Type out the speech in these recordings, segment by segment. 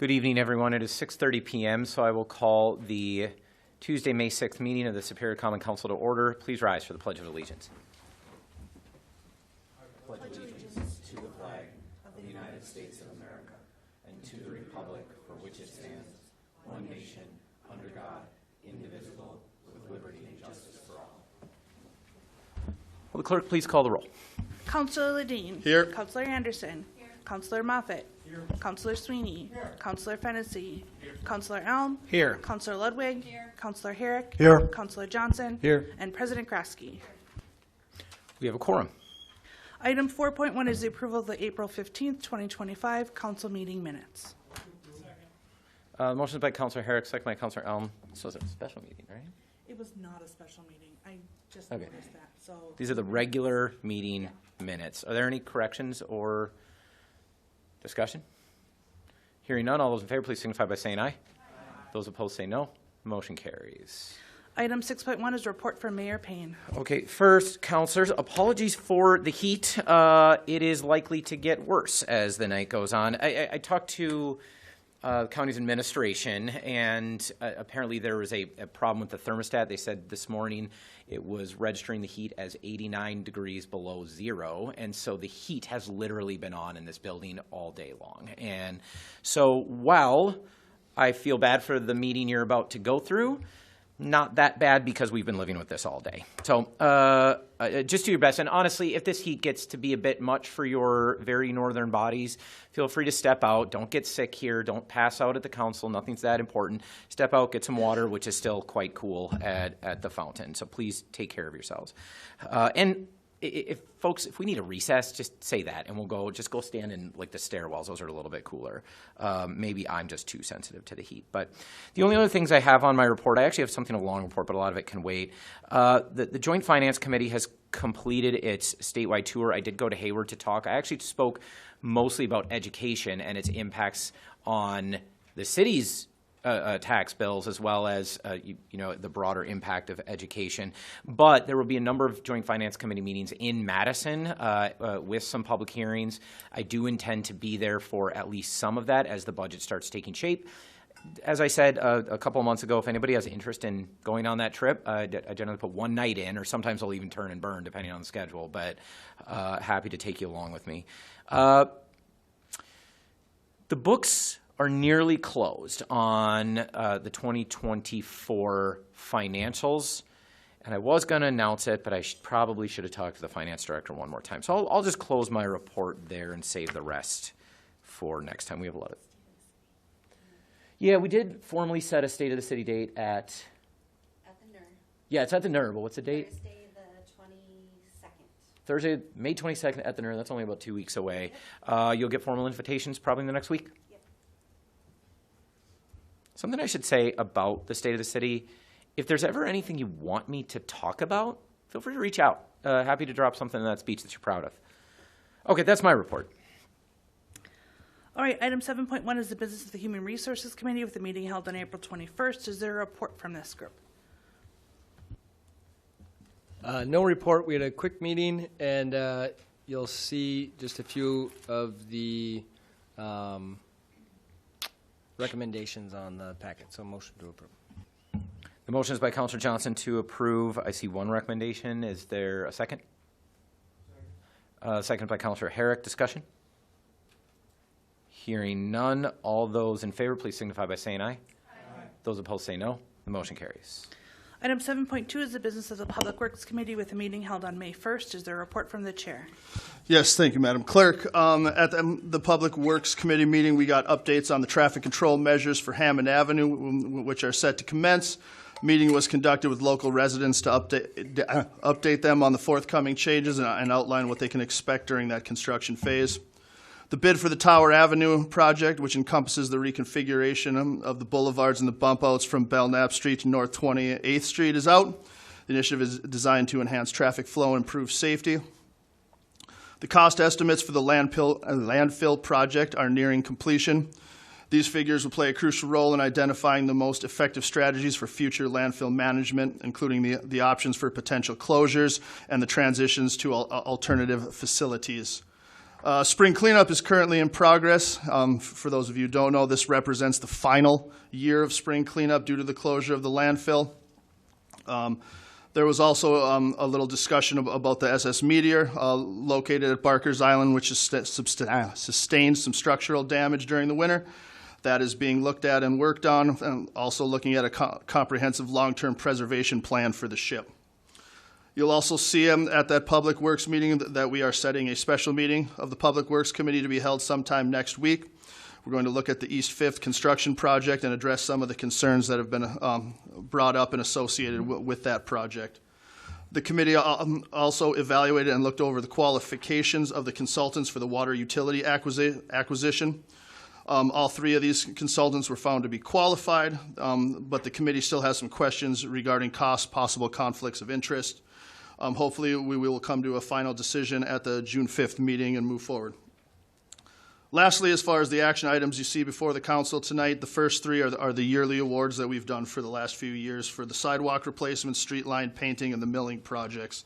Good evening, everyone. It is 6:30 p.m., so I will call the Tuesday, May 6th meeting of the Superior Common Council to order. Please rise for the Pledge of Allegiance. I pledge allegiance to the flag of the United States of America and to the republic for which it stands, one nation, under God, indivisible, with liberty and justice for all. Will the clerk please call the roll? Councillor Ledeen. Here. Councillor Anderson. Here. Councillor Moffett. Here. Councillor Sweeney. Here. Councillor Fennessy. Here. Councillor Elm. Here. Councillor Ludwig. Here. Councillor Herrick. Here. Councillor Johnson. Here. And President Kraske. We have a quorum. Item 4.1 is the approval of the April 15th, 2025 council meeting minutes. Motion by Councillor Herrick, second by Councillor Elm. So it's a special meeting, right? It was not a special meeting. I just Okay. noticed that. So These are the regular meeting minutes. Are there any corrections or discussion? Hearing none, all those in favor, please signify by saying aye. Aye. Those opposed say no. Motion carries. Item 6.1 is report from Mayor Payne. Okay, first, councilors, apologies for the heat. It is likely to get worse as the night goes on. I talked to county's administration, and apparently there was a problem with the thermostat. They said this morning it was registering the heat as 89 degrees below zero, and so the heat has literally been on in this building all day long. And so while I feel bad for the meeting you're about to go through, not that bad because we've been living with this all day. So just do your best. And honestly, if this heat gets to be a bit much for your very northern bodies, feel free to step out. Don't get sick here. Don't pass out at the council. Nothing's that important. Step out, get some water, which is still quite cool at the fountain. So please take care of yourselves. And if folks, if we need a recess, just say that, and we'll go stand in like the stairwells. Those are a little bit cooler. Maybe I'm just too sensitive to the heat. But the only other things I have on my report, I actually have something, a long report, but a lot of it can wait. The Joint Finance Committee has completed its statewide tour. I did go to Hayward to talk. I actually spoke mostly about education and its impacts on the city's tax bills, as well as the broader impact of education. But there will be a number of Joint Finance Committee meetings in Madison with some public hearings. I do intend to be there for at least some of that as the budget starts taking shape. As I said a couple of months ago, if anybody has interest in going on that trip, I generally put one night in, or sometimes I'll even turn and burn depending on the schedule, but happy to take you along with me. The books are nearly closed on the 2024 financials, and I was going to announce it, but I probably should have talked to the finance director one more time. So I'll just close my report there and save the rest for next time. We have a lot of. Yeah, we did formally set a State of the City date at the NER. Yeah, it's at the NER, but what's the date? Thursday the 22nd. Thursday, May 22nd at the NER. That's only about 2 weeks away. You'll get formal invitations probably in the next week. Something I should say about the State of the City, if there's ever anything you want me to talk about, feel free to reach out. Happy to drop something in that speech that you're proud of. Okay, that's my report. All right, item 7.1 is the business of the Human Resources Committee with the meeting held on April 21st. Is there a report from this group? No report. We had a quick meeting, and you'll see just a few of the recommendations on the packet. So motion to approve. The motion is by Councillor Johnson to approve. I see one recommendation. Is there a second? Second by Councillor Herrick. Discussion? Hearing none. All those in favor, please signify by saying aye. Aye. Those opposed say no. The motion carries. Item 7.2 is the business of the Public Works Committee with a meeting held on May 1st. Is there a report from the chair? Yes, thank you, Madam Clerk. At the Public Works Committee meeting, we got updates on the traffic control measures for Hammond Avenue, which are set to commence. The meeting was conducted with local residents to update them on the forthcoming changes and outline what they can expect during that construction phase. The bid for the Tower Avenue project, which encompasses the reconfiguration of the boulevards and the bump outs from Belknap Street to North 28th Street, is out. The initiative is designed to enhance traffic flow and improve safety. The cost estimates for the landfill project are nearing completion. These figures will play a crucial role in identifying the most effective strategies for future landfill management, including the options for potential closures and the transitions to alternative facilities. Spring cleanup is currently in progress. For those of you who don't know, this represents the final year of spring cleanup due to the closure of the landfill. There was also a little discussion about the SS Meteor located at Barker's Island, which has sustained some structural damage during the winter. That is being looked at and worked on, and also looking at a comprehensive long-term preservation plan for the ship. You'll also see at that Public Works meeting that we are setting a special meeting of the Public Works Committee to be held sometime next week. We're going to look at the East 5th construction project and address some of the concerns that have been brought up and associated with that project. The committee also evaluated and looked over the qualifications of the consultants for the water utility acquisition. All three of these consultants were found to be qualified, but the committee still has some questions regarding costs, possible conflicts of interest. Hopefully, we will come to a final decision at the June 5th meeting and move forward. Lastly, as far as the action items you see before the council tonight, the first three are the yearly awards that we've done for the last few years for the sidewalk replacement, street line painting, and the milling projects.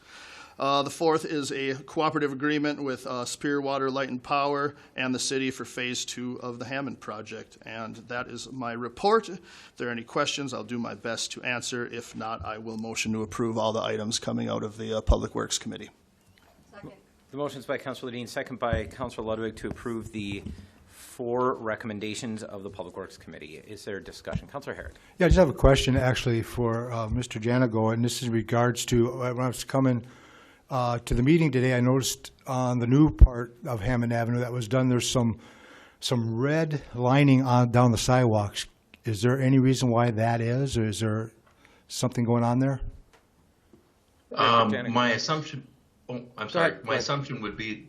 The fourth is a cooperative agreement with Superior Water, Light and Power and the city for Phase 2 of the Hammond project. And that is my report. If there are any questions, I'll do my best to answer. If not, I will motion to approve all the items coming out of the Public Works Committee. Second. The motion is by Councilor Dean, second by Councilor Ludwig to approve the 4 recommendations of the Public Works Committee. Is there discussion? Councilor Herrick. Yeah, I just have a question actually for Mr. Janigo, and this is in regards to when I was coming to the meeting today, I noticed on the new part of Hammond Avenue that was done, there's some red lining down the sidewalks. Is there any reason why that is, or is there something going on there? My assumption, I'm sorry, ahead, my assumption would be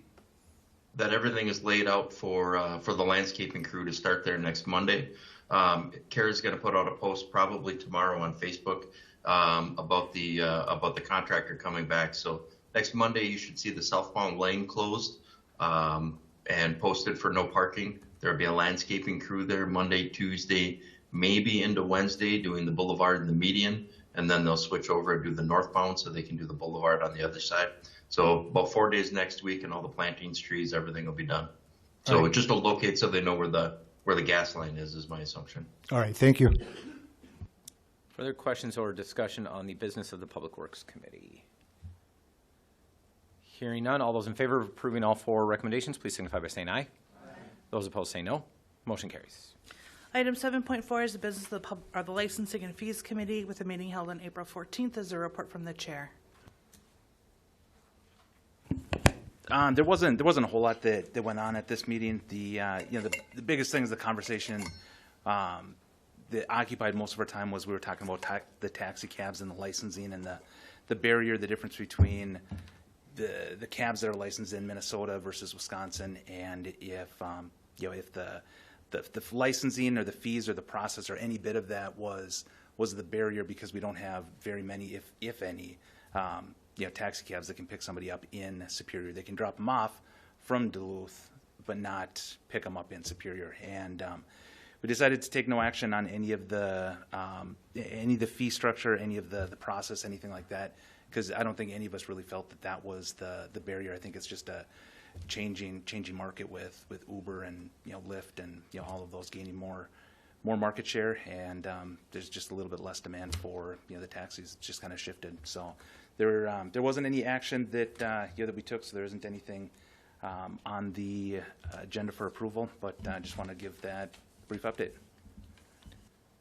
that everything is laid out for the landscaping crew to start there next Monday. Kara's going to put out a post probably tomorrow on Facebook about the contractor coming back. So next Monday, you should see the southbound lane closed and posted for no parking. There'll be a landscaping crew there Monday, Tuesday, maybe into Wednesday doing the boulevard and the median, and then they'll switch over and do the northbound so they can do the boulevard on the other side. So about 4 days next week, and all the plantings, trees, everything will be done. So right. Just to locate so they know where the gas line is my assumption. All right, thank you. Further questions or discussion on the business of the Public Works Committee? Hearing none, all those in favor of approving all 4 recommendations, please signify by saying aye. Aye. Those opposed say no. Motion carries. Item 7.4 is the business of the Licensing and Fees Committee with a meeting held on April 14th. Is there a report from the chair? There wasn't a whole lot that went on at this meeting. The biggest thing is the conversation that occupied most of our time was we were talking about the taxi cabs and the licensing and the barrier, the difference between the cabs that are licensed in Minnesota versus Wisconsin, and if the licensing or the fees or the process or any bit of that was the barrier, because we don't have very many, if any, taxi cabs that can pick somebody up in Superior. They can drop them off from Duluth, but not pick them up in Superior. And we decided to take no action on any of the fee structure, any of the process, anything like that, because I don't think any of us really felt that was the barrier. I think it's just a changing market with Uber and Lyft and all of those gaining more market share, and there's just a little bit less demand for the taxis. It's just kind of shifted. So there wasn't any action that that we took. So there isn't anything on the agenda for approval. But I just want to give that brief update.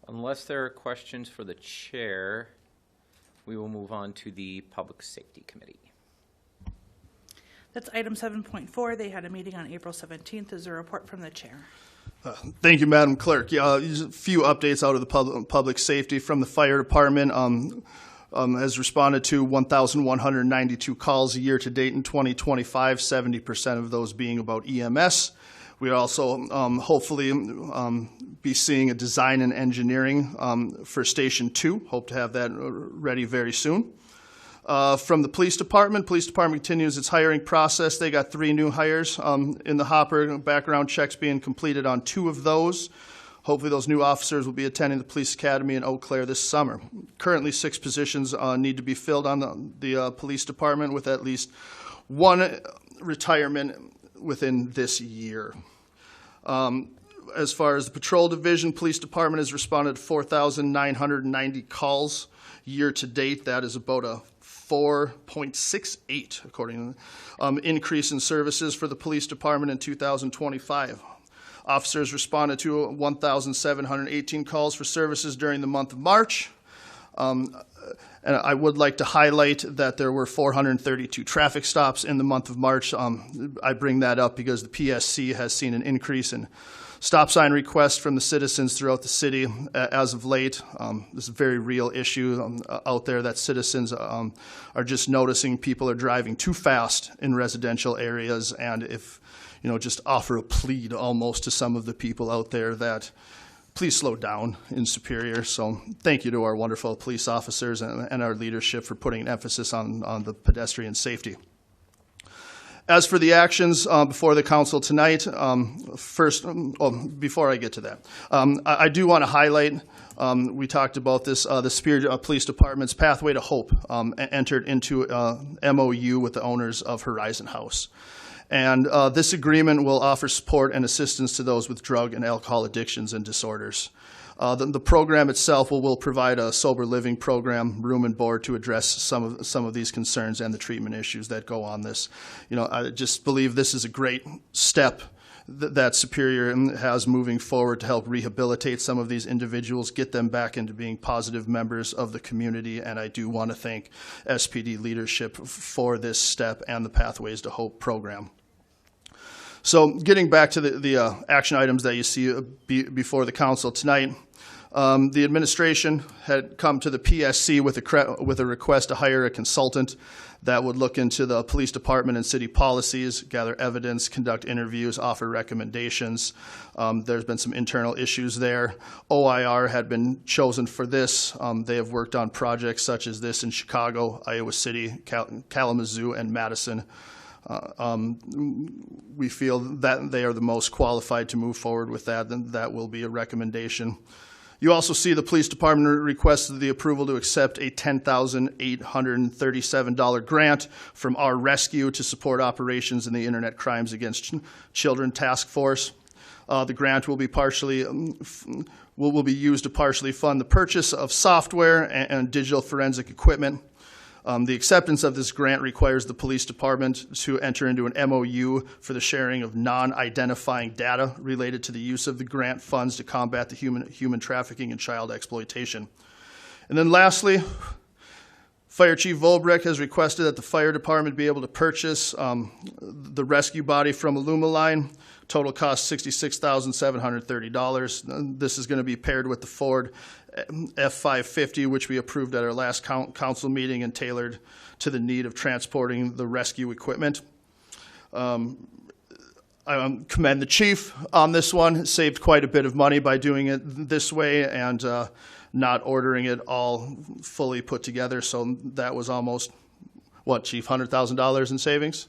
Unless there are questions for the chair, we will move on to the Public Safety Committee. That's item 7.4. They had a meeting on April 17th. Is there a report from the chair? Thank you, Madam Clerk. Yeah, just a few updates out of the public safety from the fire department. Has responded to 1,192 calls a year to date in 2025, 70% of those being about EMS. We also hopefully be seeing a design and engineering for Station 2. Hope to have that ready very soon. From the police department continues its hiring process. They got 3 new hires in the hopper, background checks being completed on 2 of those. Hopefully those new officers will be attending the police academy in Eau Claire this summer. Currently 6 positions need to be filled on the police department, with at least 1 retirement within this year. As far as the patrol division, police department has responded to 4,990 calls year to date. That is about a 4.68, according to increase in services for the police department in 2025. Officers responded to 1,718 calls for services during the month of March. And I would like to highlight that there were 432 traffic stops in the month of March. I bring that up because the PSC has seen an increase in stop sign requests from the citizens throughout the city as of late. This is a very real issue out there that citizens are just noticing people are driving too fast in residential areas, and if, just offer a plea almost to some of the people out there that please slow down in Superior. So thank you to our wonderful police officers and our leadership for putting an emphasis on the pedestrian safety. As for the actions before the council tonight, before I get to that, I do want to highlight, we talked about this, the Superior Police Department's Pathway to Hope entered into MOU with the owners of Horizon House. And this agreement will offer support and assistance to those with drug and alcohol addictions and disorders. The program itself will provide a sober living program, room and board, to address some of these concerns and the treatment issues that go on this. I just believe this is a great step that Superior has moving forward to help rehabilitate some of these individuals, get them back into being positive members of the community. And I do want to thank SPD leadership for this step and the Pathways to Hope program. So getting back to the action items that you see before the council tonight, the administration had come to the PSC with a request to hire a consultant that would look into the police department and city policies, gather evidence, conduct interviews, offer recommendations. There's been some internal issues there. OIR had been chosen for this. They have worked on projects such as this in Chicago, Iowa City, Kalamazoo, and Madison. We feel that they are the most qualified to move forward with that, and that will be a recommendation. You also see the police department requested the approval to accept a $10,837 grant from our rescue to support operations in the Internet Crimes Against Children Task Force. The grant will be will be used to partially fund the purchase of software and digital forensic equipment. The acceptance of this grant requires the police department to enter into an MOU for the sharing of non-identifying data related to the use of the grant funds to combat the human trafficking and child exploitation. And then lastly, Fire Chief Volbrick has requested that the fire department be able to purchase the rescue body from Illumaline. Total cost $66,730. This is going to be paired with the Ford F-550, which we approved at our last council meeting and tailored to the need of transporting the rescue equipment. I commend the chief on this one. Saved quite a bit of money by doing it this way and not ordering it all fully put together. So that was almost, what, Chief, $100,000 in savings?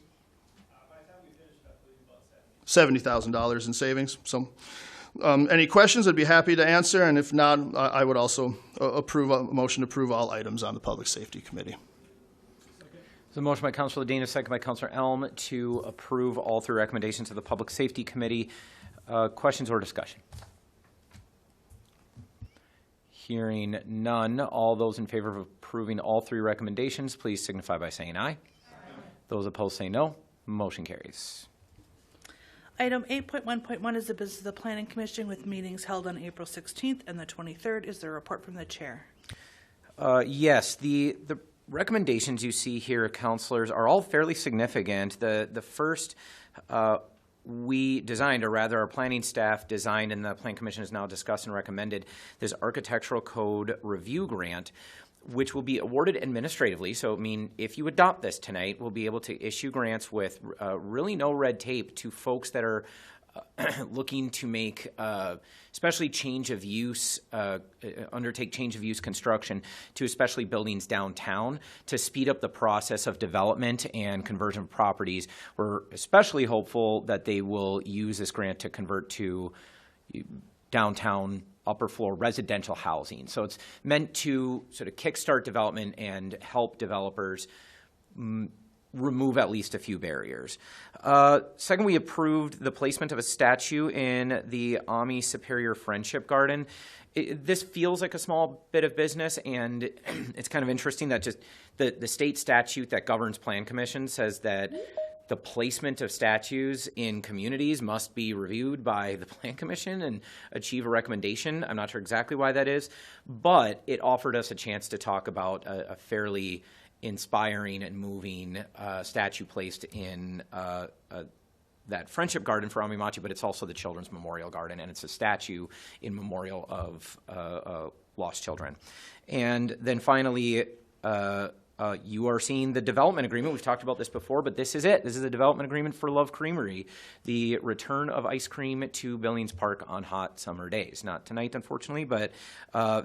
By the time we finished, I believe about $70,000 in savings. So any questions, I'd be happy to answer. And if not, I would also approve a motion to approve all items on the Public Safety Committee. So motion by Councilor Dana, second by Councilor Elm to approve all three recommendations of the Public Safety Committee. Questions or discussion? Hearing none, all those in favor of approving all three recommendations, please signify by saying aye. Aye. Those opposed say no. Motion carries. Item 8.1.1 is the business of the Planning Commission with meetings held on April 16th and the 23rd. Is there a report from the chair? Yes, the recommendations you see here, councilors, are all fairly significant. The first we designed, or rather our planning staff designed, and the Planning Commission has now discussed and recommended this architectural code review grant, which will be awarded administratively. So, I mean, if you adopt this tonight, we'll be able to issue grants with really no red tape to folks that are looking to make, especially change of use, undertake change of use construction to especially buildings downtown to speed up the process of development and conversion of properties. We're especially hopeful that they will use this grant to convert to downtown upper floor residential housing. So it's meant to sort of kickstart development and help developers remove at least a few barriers. Second, we approved the placement of a statue in the Ami Superior Friendship Garden. This feels like a small bit of business, and it's kind of interesting that just the state statute that governs plan commission says that the placement of statues in communities must be reviewed by the plan commission and achieve a recommendation. I'm not sure exactly why that is, but it offered us a chance to talk about a fairly inspiring and moving statue placed in that Friendship Garden for Amimachi, but it's also the Children's Memorial Garden, and it's a statue in memorial of lost children. And then finally, you are seeing the development agreement. We've talked about this before, but this is it. This is a development agreement for Love Creamery, the return of ice cream to Billings Park on hot summer days. Not tonight, unfortunately, but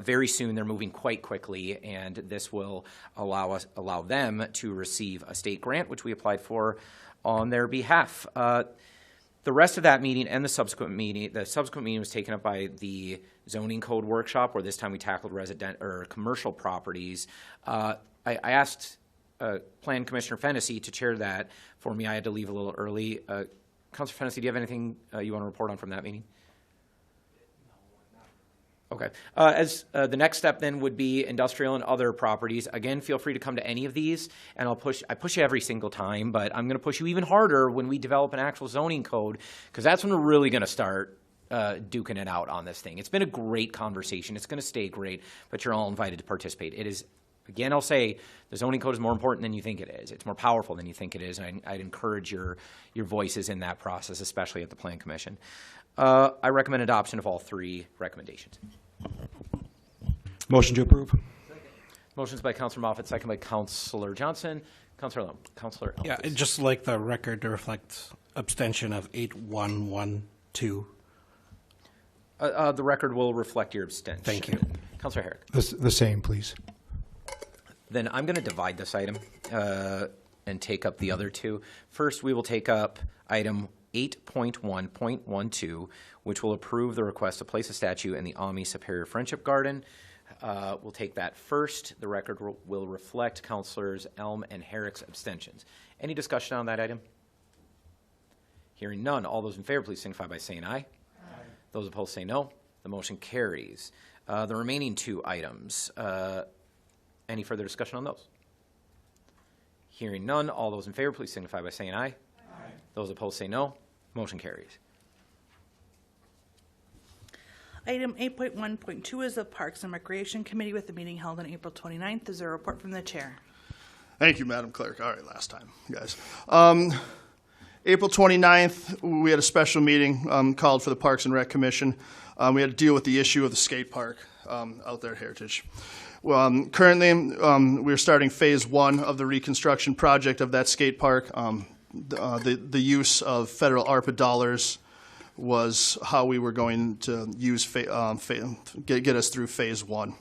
very soon. They're moving quite quickly, and this will allow them to receive a state grant, which we applied for on their behalf. The rest of that meeting and the subsequent meeting was taken up by the zoning code workshop, where this time we tackled resident or commercial properties. I asked Plan Commissioner Fennessy to chair that for me. I had to leave a little early. Councilor Fennessy, do you have anything you want to report on from that meeting? Okay. As the next step then would be industrial and other properties. Again, feel free to come to any of these, and I push you every single time, but I'm going to push you even harder when we develop an actual zoning code, because that's when we're really going to start duking it out on this thing. It's been a great conversation. It's going to stay great, but you're all invited to participate. It is, again, I'll say the zoning code is more important than you think it is. It's more powerful than you think it is, and I'd encourage your voices in that process, especially at the Plan Commission. I recommend adoption of all three recommendations. Motion to approve. Motion's by Councilor Moffett, second by Councilor Johnson. Councilor Elm. Councilor Elm. Yeah, please. just like the record to reflect abstention of 8112. The record will reflect your abstention. Thank you. Councilor Herrick. The same, please. Then I'm going to divide this item and take up the other two. First, we will take up item 8.1.12, which will approve the request to place a statue in the Ami Superior Friendship Garden. We'll take that first. The record will reflect Councilors Elm and Herrick's abstentions. Any discussion on that item? Hearing none. All those in favor, please signify by saying aye. Aye. Those opposed say no. The motion carries. The remaining two items, any further discussion on those? Hearing none. All those in favor, please signify by saying aye. Aye. Those opposed say no. Motion carries. Item 8.1.2 is the Parks and Recreation Committee with the meeting held on April 29th. Is there a report from the chair? Thank you, Madam Clerk. All right, last time, guys. April 29th, we had a special meeting called for the Parks and Rec Commission. We had to deal with the issue of the skate park out there at Heritage. Well, currently, we're starting phase one of the reconstruction project of that skate park. The use of federal ARPA dollars was how we were going to use get us through phase one.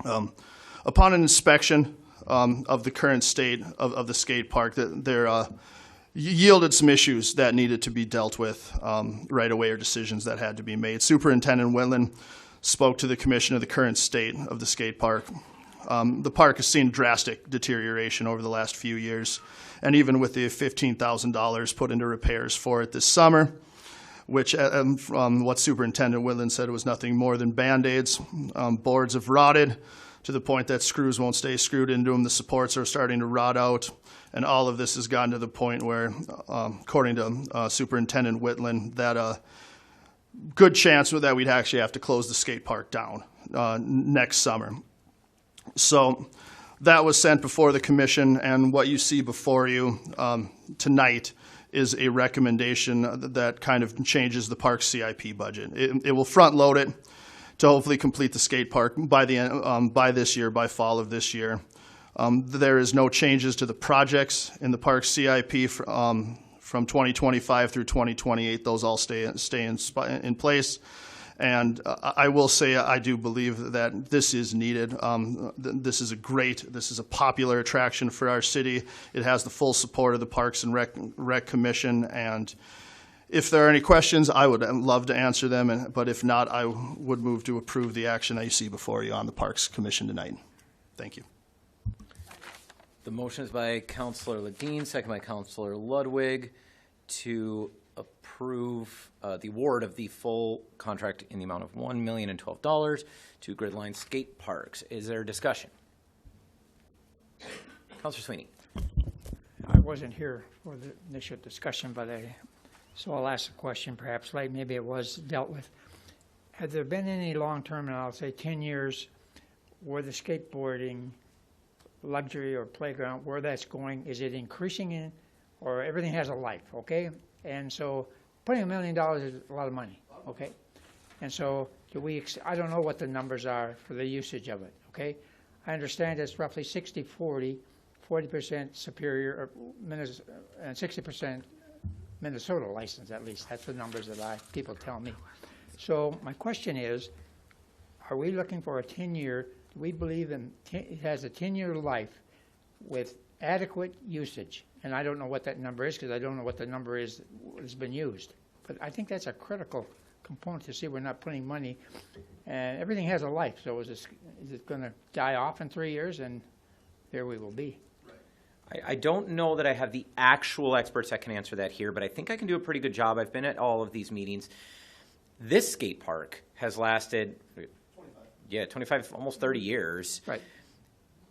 Upon an inspection of the current state of the skate park, there yielded some issues that needed to be dealt with right away, or decisions that had to be made. Superintendent Whitland spoke to the commission of the current state of the skate park. The park has seen drastic deterioration over the last few years, and even with the $15,000 put into repairs for it this summer, which from what Superintendent Whitland said, it was nothing more than Band-Aids. Boards have rotted to the point that screws won't stay screwed into them. The supports are starting to rot out, and all of this has gotten to the point where, according to Superintendent Whitland, that a good chance that we'd actually have to close the skate park down next summer. So that was sent before the commission, and what you see before you tonight is a recommendation that kind of changes the park CIP budget. It will front load it to hopefully complete the skate park by the end, by this year, by fall of this year. There is no changes to the projects in the park CIP from 2025 through 2028. Those all stay in place. And I will say I do believe that this is needed. This is a popular attraction for our city. It has the full support of the Parks and Rec Commission. And if there are any questions, I would love to answer them. But if not, I would move to approve the action that you see before you on the Parks Commission tonight. Thank you. The motion is by Councillor Ledeen, second by Councillor Ludwig, to approve the award of the full contract in the amount of $1,012 to Gridline Skate Parks. Is there discussion? Councillor Sweeney. I wasn't here for the initial discussion, so I'll ask the question perhaps late. Maybe it was dealt with. Have there been any long-term, and I'll say 10 years, where the skateboarding luxury or playground, where that's going, is it increasing in, or everything has a life, okay? And so putting $1 million is a lot of money, okay? And so I don't know what the numbers are for the usage of it, okay? I understand it's roughly 60-40, 40% Superior and 60% Minnesota license, at least. That's the numbers that people tell me. So my question is, are we looking for a 10-year, do we believe it has a 10-year life with adequate usage? And I don't know what that number is because I don't know what the number is that's been used. But I think that's a critical component to see we're not putting money, and everything has a life. So is it going to die off in 3 years, and there we will be? I don't know that I have the actual experts that can answer that here, but I think I can do a pretty good job. I've been at all of these meetings. This skate park has lasted 25, almost 30 years. Right.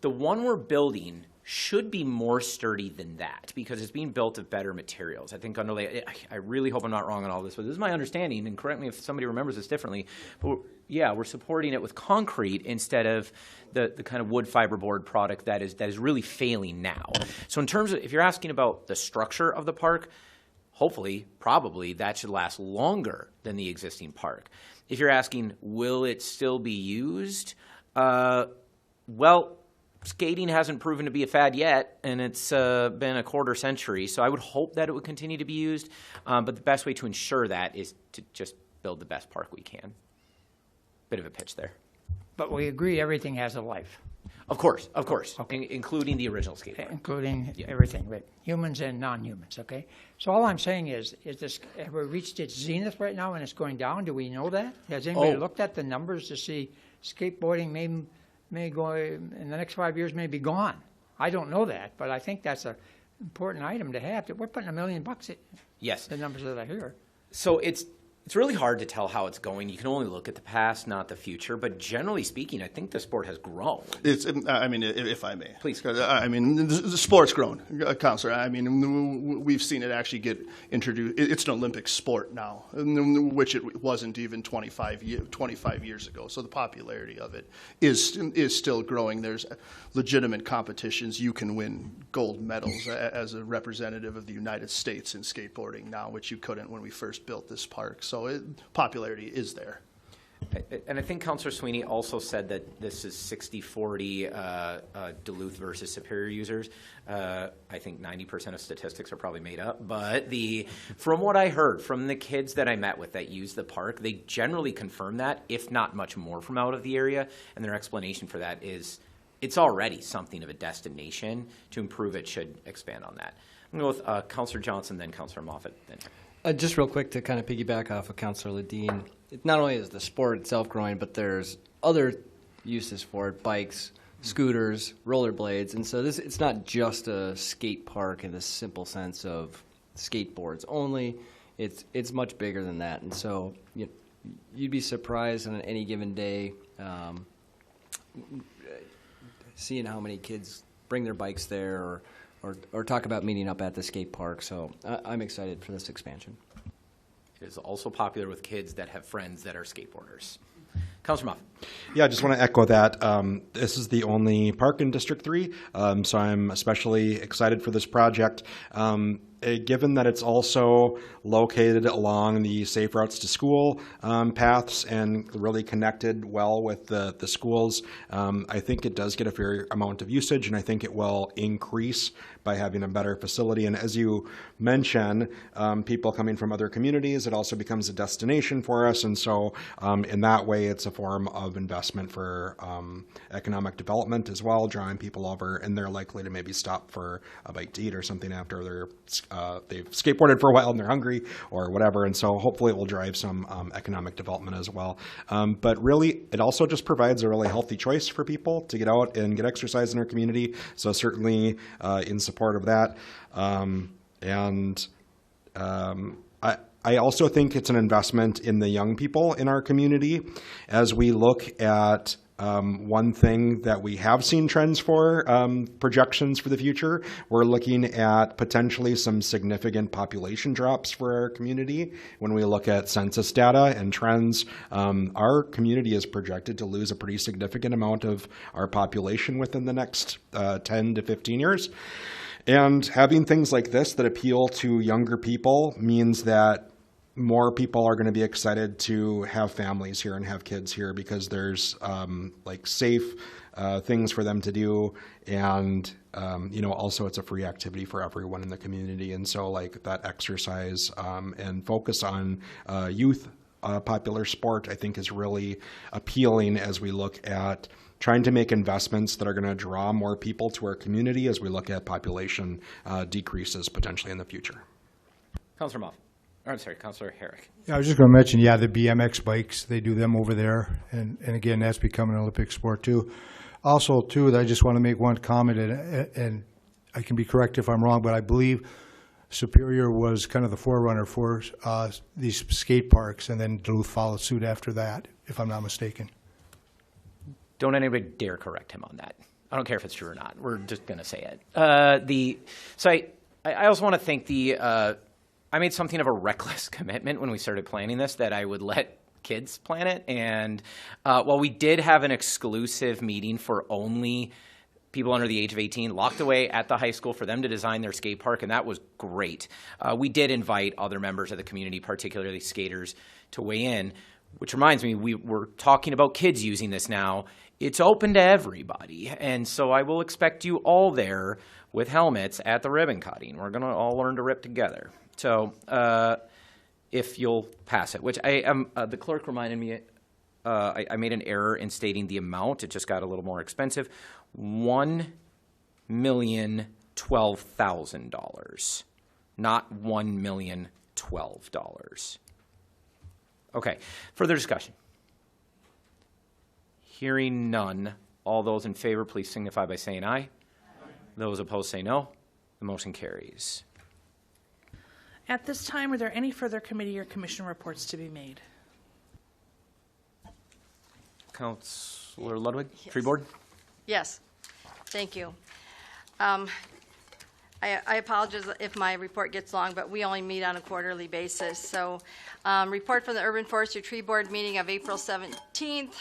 The one we're building should be more sturdy than that because it's being built of better materials. I think I really hope I'm not wrong on all this, but this is my understanding, and correct me if somebody remembers this differently. But we're supporting it with concrete instead of the kind of wood fiberboard product that is really failing now. So in terms of, if you're asking about the structure of the park, hopefully, probably, that should last longer than the existing park. If you're asking, will it still be used? Well, skating hasn't proven to be a fad yet, and it's been a quarter century, so I would hope that it would continue to be used. But the best way to ensure that is to just build the best park we can. Bit of a pitch there. But we agree everything has a life. Of course, Okay. Including the original skate park. Including everything, right? Humans and non-humans, okay? So all I'm saying is this, have we reached its zenith right now and it's going down? Do we know that? Has anybody looked at the numbers to see skateboarding may go, in the next 5 years, may be gone? I don't know that, but I think that's an important item to have. We're putting $1 million at Yes. the numbers that I hear. So it's really hard to tell how it's going. You can only look at the past, not the future. But generally speaking, I think the sport has grown. I mean, if I may. Please. I mean, the sport's grown, Counselor. I mean, we've seen it actually get introduced. It's an Olympic sport now, which it wasn't even 25 years ago. So the popularity of it is still growing. There's legitimate competitions. You can win gold medals as a representative of the United States in skateboarding now, which you couldn't when we first built this park. So popularity is there. And I think Councillor Sweeney also said that this is 60-40 Duluth versus Superior users. I think 90% of statistics are probably made up. But from what I heard from the kids that I met with that use the park, they generally confirm that, if not much more from out of the area. And their explanation for that is it's already something of a destination. To improve it should expand on that. I'm going to go with Councillor Johnson, then Councillor Moffett. Then. Just real quick to kind of piggyback off of Councillor Ledeen, not only is the sport itself growing, but there's other uses for it, bikes, scooters, rollerblades, and so it's not just a skate park in the simple sense of skateboards only. It's much bigger than that, and so you'd be surprised on any given day seeing how many kids bring their bikes there or talk about meeting up at the skate park. So I'm excited for this expansion. It is also popular with kids that have friends that are skateboarders. Councillor Moffett. Yeah, I just want to echo that. This is the only park in District 3, so I'm especially excited for this project. Given that it's also located along the Safe Routes to School paths and really connected well with the schools, I think it does get a fair amount of usage, and I think it will increase by having a better facility. And as you mentioned, people coming from other communities, it also becomes a destination for us, and so in that way it's a form of investment for economic development as well, drawing people over, and they're likely to maybe stop for a bite to eat or something after their they've skateboarded for a while and they're hungry or whatever. And so hopefully it will drive some economic development as well. But really, it also just provides a really healthy choice for people to get out and get exercise in our community. So certainly in support of that. I also think it's an investment in the young people in our community. As we look at one thing that we have seen trends for, projections for the future, we're looking at potentially some significant population drops for our community. When we look at census data and trends, our community is projected to lose a pretty significant amount of our population within the next 10 to 15 years. And having things like this that appeal to younger people means that more people are going to be excited to have families here and have kids here because there's like safe things for them to do, and also it's a free activity for everyone in the community. And so like that exercise and focus on youth popular sport, I think, is really appealing as we look at trying to make investments that are going to draw more people to our community as we look at population decreases potentially in the future. Councilor Moff. I'm sorry, Councilor Herrick. Yeah, I was just going to mention, the BMX bikes, they do them over there. And again, that's becoming an Olympic sport too. Also too, I just want to make one comment, and I can be correct if I'm wrong, but I believe Superior was kind of the forerunner for these skate parks, and then Duluth followed suit after that, if I'm not mistaken. Don't anybody dare correct him on that. I don't care if it's true or not. We're just going to say it. So I also want to thank I made something of a reckless commitment when we started planning this that I would let kids plan it. And while we did have an exclusive meeting for only people under the age of 18 locked away at the high school for them to design their skate park, and that was great, we did invite other members of the community, particularly skaters, to weigh in, which reminds me, we're talking about kids using this now. It's open to everybody. And so I will expect you all there with helmets at the ribbon cutting. We're going to all learn to rip together. So if you'll pass it, which I am, the clerk reminded me, I made an error in stating the amount. It just got a little more expensive. $1,012,000, not $1,012,000. Okay, further discussion. Hearing none, all those in favor, please signify by saying aye. Aye. Those opposed say no. The motion carries. At this time, are there any further committee or commission reports to be made? Councilor Ludwig, Yes. Tree Board? Yes, thank you. I apologize if my report gets long, but we only meet on a quarterly basis. So report from the Urban Forestry Tree Board meeting of April 17th.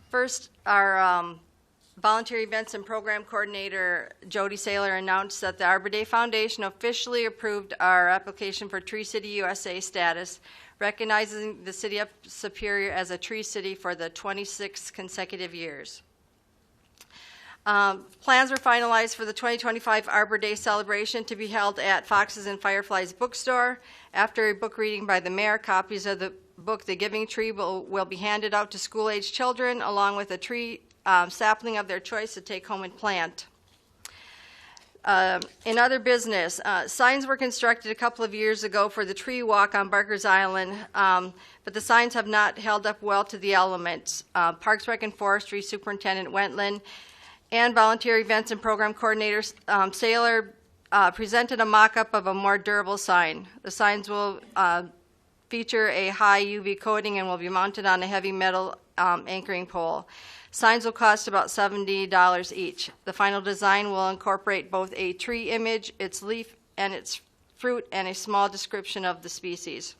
First, our Volunteer Events and Program Coordinator Jody Saylor announced that the Arbor Day Foundation officially approved our application for Tree City USA status, recognizing the City of Superior as a Tree City for the 26th consecutive years. Plans were finalized for the 2025 Arbor Day celebration to be held at Foxes and Fireflies Bookstore. After a book reading by the mayor, copies of the book, The Giving Tree, will be handed out to school-age children, along with a tree sapling of their choice to take home and plant. In other business, signs were constructed a couple of years ago for the tree walk on Barker's Island, but the signs have not held up well to the elements. Parks, Rec, and Forestry Superintendent Wentland and Volunteer Events and Program Coordinator Saylor presented a mock-up of a more durable sign. The signs will feature a high UV coating and will be mounted on a heavy metal anchoring pole. Signs will cost about $70 each. The final design will incorporate both a tree image, its leaf, and its fruit, and a small description of the species.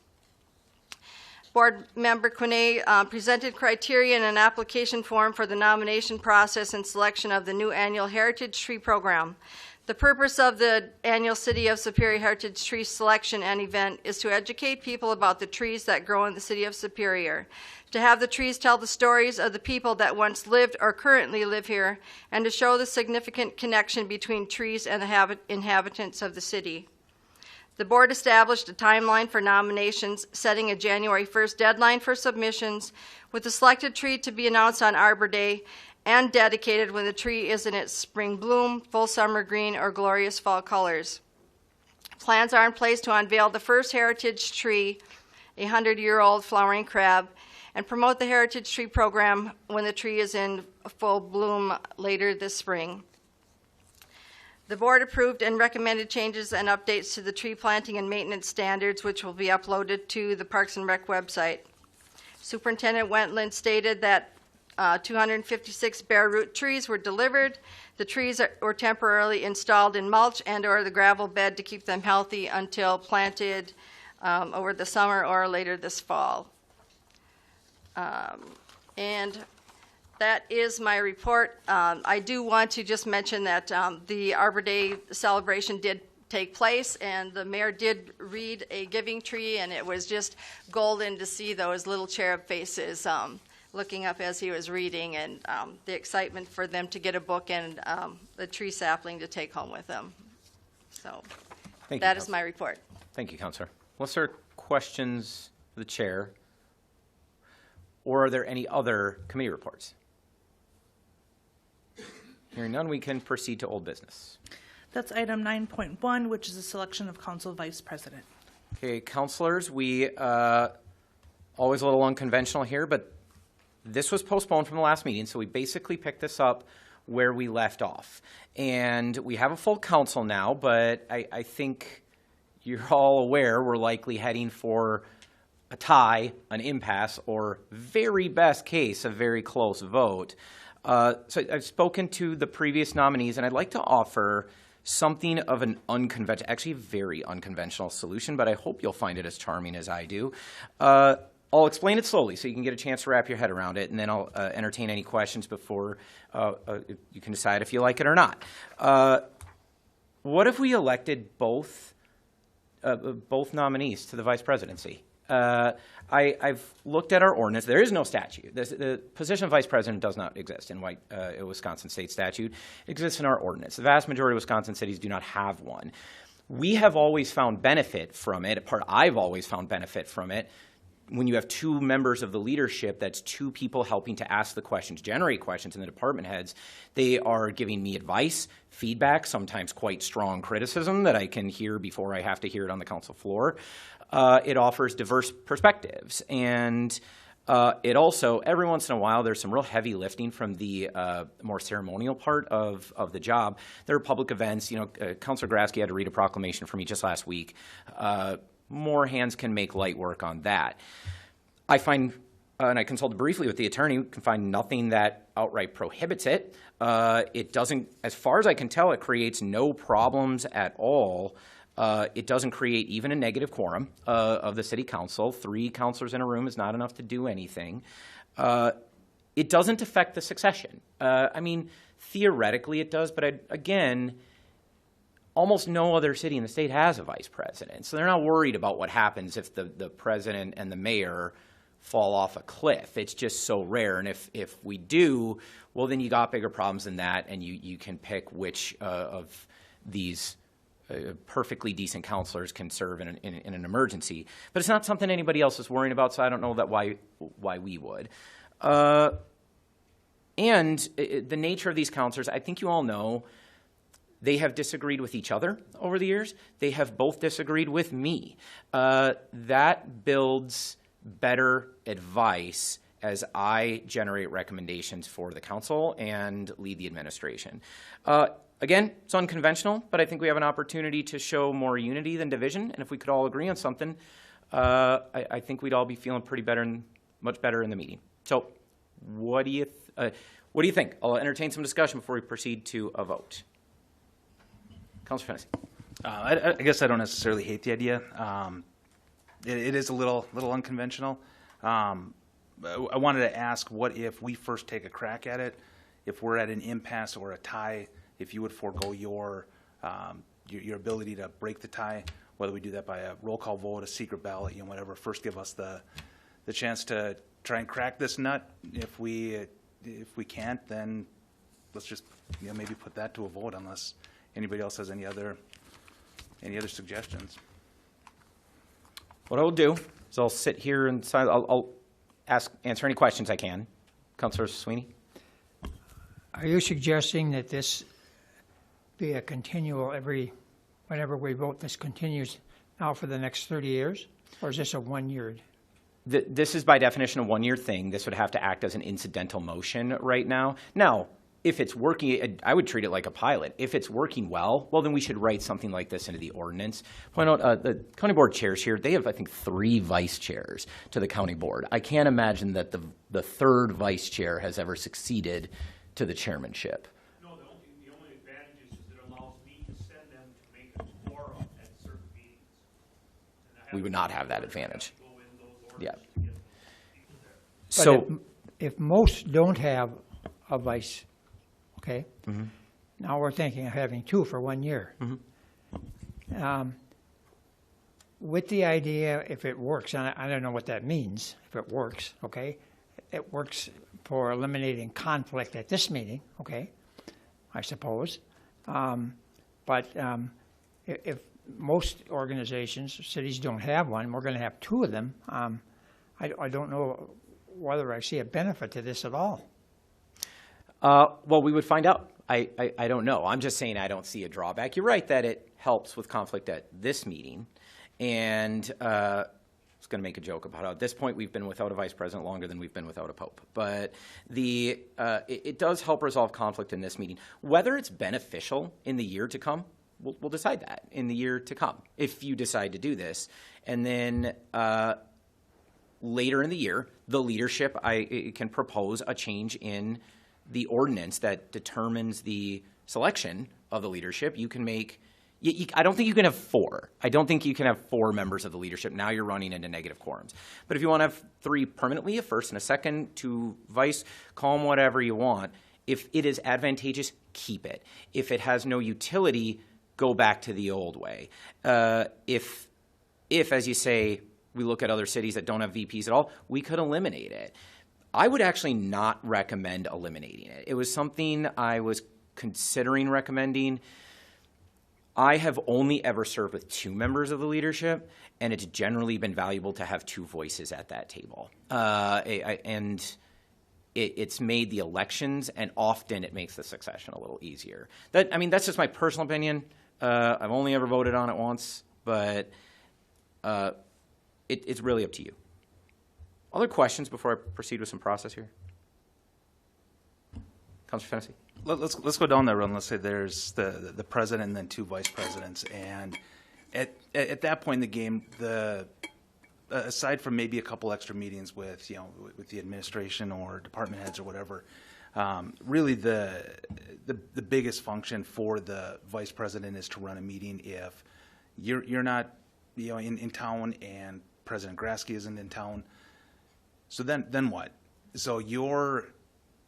Board Member Quine presented criteria and an application form for the nomination process and selection of the new annual Heritage Tree Program. The purpose of the annual City of Superior Heritage Tree Selection and event is to educate people about the trees that grow in the City of Superior, to have the trees tell the stories of the people that once lived or currently live here, and to show the significant connection between trees and the inhabitants of the city. The board established a timeline for nominations, setting a January 1st deadline for submissions, with the selected tree to be announced on Arbor Day and dedicated when the tree is in its spring bloom, full summer green, or glorious fall colors. Plans are in place to unveil the first heritage tree, a 100-year-old flowering crab, and promote the heritage tree program when the tree is in full bloom later this spring. The board approved and recommended changes and updates to the tree planting and maintenance standards, which will be uploaded to the Parks and Rec website. Superintendent Wentland stated that 256 bare root trees were delivered. The trees were temporarily installed in mulch and/or the gravel bed to keep them healthy until planted over the summer or later this fall. And that is my report. I do want to just mention that the Arbor Day celebration did take place, and the mayor did read a giving tree, and it was just golden to see those little cherub faces looking up as he was reading, and the excitement for them to get a book and the tree sapling to take home with them. So that is my report. Thank you, Councilor. Unless there are questions for the chair, or are there any other committee reports? Hearing none, we can proceed to old business. That's item 9.1, which is a selection of council vice president. Okay, councilors, we always a little unconventional here, but this was postponed from the last meeting, so we basically picked this up where we left off. And we have a full council now, but I think you're all aware we're likely heading for a tie, an impasse, or very best case, a very close vote. So I've spoken to the previous nominees, and I'd like to offer something of an unconventional, actually very unconventional solution, but I hope you'll find it as charming as I do. I'll explain it slowly so you can get a chance to wrap your head around it, and then I'll entertain any questions before you can decide if you like it or not. What if we elected both nominees to the vice presidency? I've looked at our ordinance. There is no statute. The position of vice president does not exist in Wisconsin state statute. It exists in our ordinance. The vast majority of Wisconsin cities do not have one. We have always found benefit from it. I've always found benefit from it. When you have two members of the leadership, that's two people helping to ask the questions, generate questions in the department heads. They are giving me advice, feedback, sometimes quite strong criticism that I can hear before I have to hear it on the council floor. It offers diverse perspectives. And it also, every once in a while, there's some real heavy lifting from the more ceremonial part of the job. There are public events. Councilor Grasky had to read a proclamation for me just last week. More hands can make light work on that. I find, and I consulted briefly with the attorney, can find nothing that outright prohibits it. It doesn't, as far as I can tell, it creates no problems at all. It doesn't create even a negative quorum of the city council. 3 councilors in a room is not enough to do anything. It doesn't affect the succession. I mean, theoretically it does, but again, almost no other city in the state has a vice president. So they're not worried about what happens if the president and the mayor fall off a cliff. It's just so rare. And if we do, well, then you got bigger problems than that, and you can pick which of these perfectly decent counselors can serve in an emergency. But it's not something anybody else is worrying about, so I don't know that why we would. And the nature of these counselors, I think you all know, they have disagreed with each other over the years. They have both disagreed with me. That builds better advice as I generate recommendations for the council and lead the administration. Again, it's unconventional, but I think we have an opportunity to show more unity than division. And if we could all agree on something, I think we'd all be feeling much better in the meeting. So what do you think? I'll entertain some discussion before we proceed to a vote. Councilor Fennessy. I guess I don't necessarily hate the idea. It is a little unconventional. I wanted to ask, what if we first take a crack at it? If we're at an impasse or a tie, if you would forego your ability to break the tie, whether we do that by a roll call vote, a secret ballot, whatever. First, give us the chance to try and crack this nut. If we can't, then let's just maybe put that to a vote, unless anybody else has any other suggestions. What I'll do is I'll sit here and I'll answer any questions I can. Councilor Sweeney? Are you suggesting that this be a continual every whenever we vote, this continues now for the next 30 years? Or is this a 1 year? This is by definition a one-year thing. This would have to act as an incidental motion right now. Now, if it's working, I would treat it like a pilot. If it's working well, well, then we should write something like this into the ordinance. Point out, the county board chairs here, they have, I think, 3 vice chairs to the county board. I can't imagine that the third vice chair has ever succeeded to the chairmanship. No, the only advantage is it allows me to send them to make a quorum at certain meetings. And I We would not have that advantage. go in those Yeah. orders to get those people there. But So, if most don't have a vice, okay? Now we're thinking of having 2 for 1 year. With the idea, if it works, and I don't know what that means, if it works, okay? It works for eliminating conflict at this meeting, okay? I suppose. If most organizations, cities don't have one, we're going to have 2 of them. I don't know whether I see a benefit to this at all. well, we would find out. I don't know. I'm just saying I don't see a drawback. You're right that it helps with conflict at this meeting. And I was going to make a joke about how at this point we've been without a vice president longer than we've been without a pope. But it does help resolve conflict in this meeting. Whether it's beneficial in the year to come, we'll decide that in the year to come if you decide to do this. And then later in the year, the leadership can propose a change in the ordinance that determines the selection of the leadership. You can make. I don't think you can have 4. I don't think you can have 4 members of the leadership. Now you're running into negative quorums. But if you want to have 3 permanently, a first and a second, 2 vice, call them whatever you want. If it is advantageous, keep it. If it has no utility, go back to the old way. If, as you say, we look at other cities that don't have VPs at all, we could eliminate it. I would actually not recommend eliminating it. It was something I was considering recommending. I have only ever served with 2 members of the leadership, and it's generally been valuable to have 2 voices at that table. It's made the elections, and often it makes the succession a little easier. That's just my personal opinion. I've only ever voted on it once, but it's really up to you. Other questions before I proceed with some process here? Councilor Fennessy? Let's go down that road. Let's say there's the president and then 2 vice presidents, and at that point in the game, aside from maybe a couple extra meetings with the administration or department heads or whatever, really the biggest function for the vice president is to run a meeting if you're not in town and President Grasky isn't in town. So then what? So you're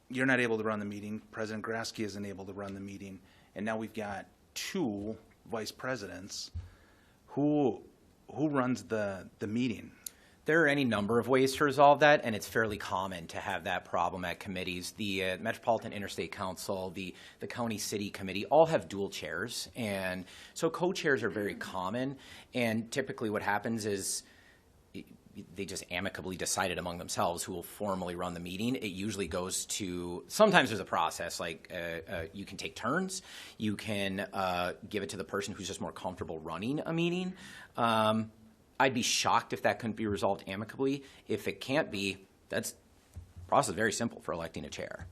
not able to run the meeting. President Grasky isn't able to run the meeting, and now we've got 2 vice presidents. Who runs the meeting? There are any number of ways to resolve that, and it's fairly common to have that problem at committees. The Metropolitan Interstate Council, the County City Committee, all have dual chairs, and so co-chairs are very common. And typically, what happens is they just amicably decided among themselves who will formally run the meeting. It usually goes to, sometimes there's a process, like you can take turns. You can give it to the person who's just more comfortable running a meeting. I'd be shocked if that couldn't be resolved amicably. If it can't be, the process is very simple for electing a chair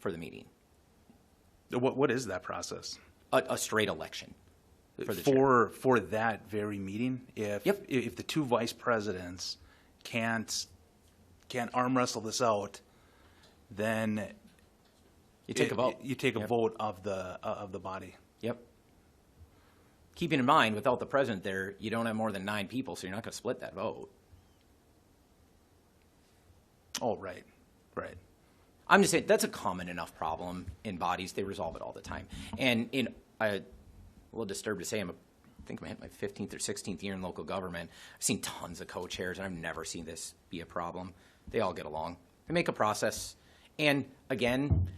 for the meeting. What is that process? A straight election. For that very meeting, if the 2 vice presidents can't arm wrestle this out, then you take a vote. You take a vote of the body. Yep. Keeping in mind, without the president there, you don't have more than 9 people, so you're not going to split that vote. Oh, right. I'm just saying that's a common enough problem in bodies. They resolve it all the time. And a little disturbed to say, I think I'm hitting my 15th or 16th year in local government. I've seen tons of co-chairs, and I've never seen this be a problem. They all get along. They make a process. And again,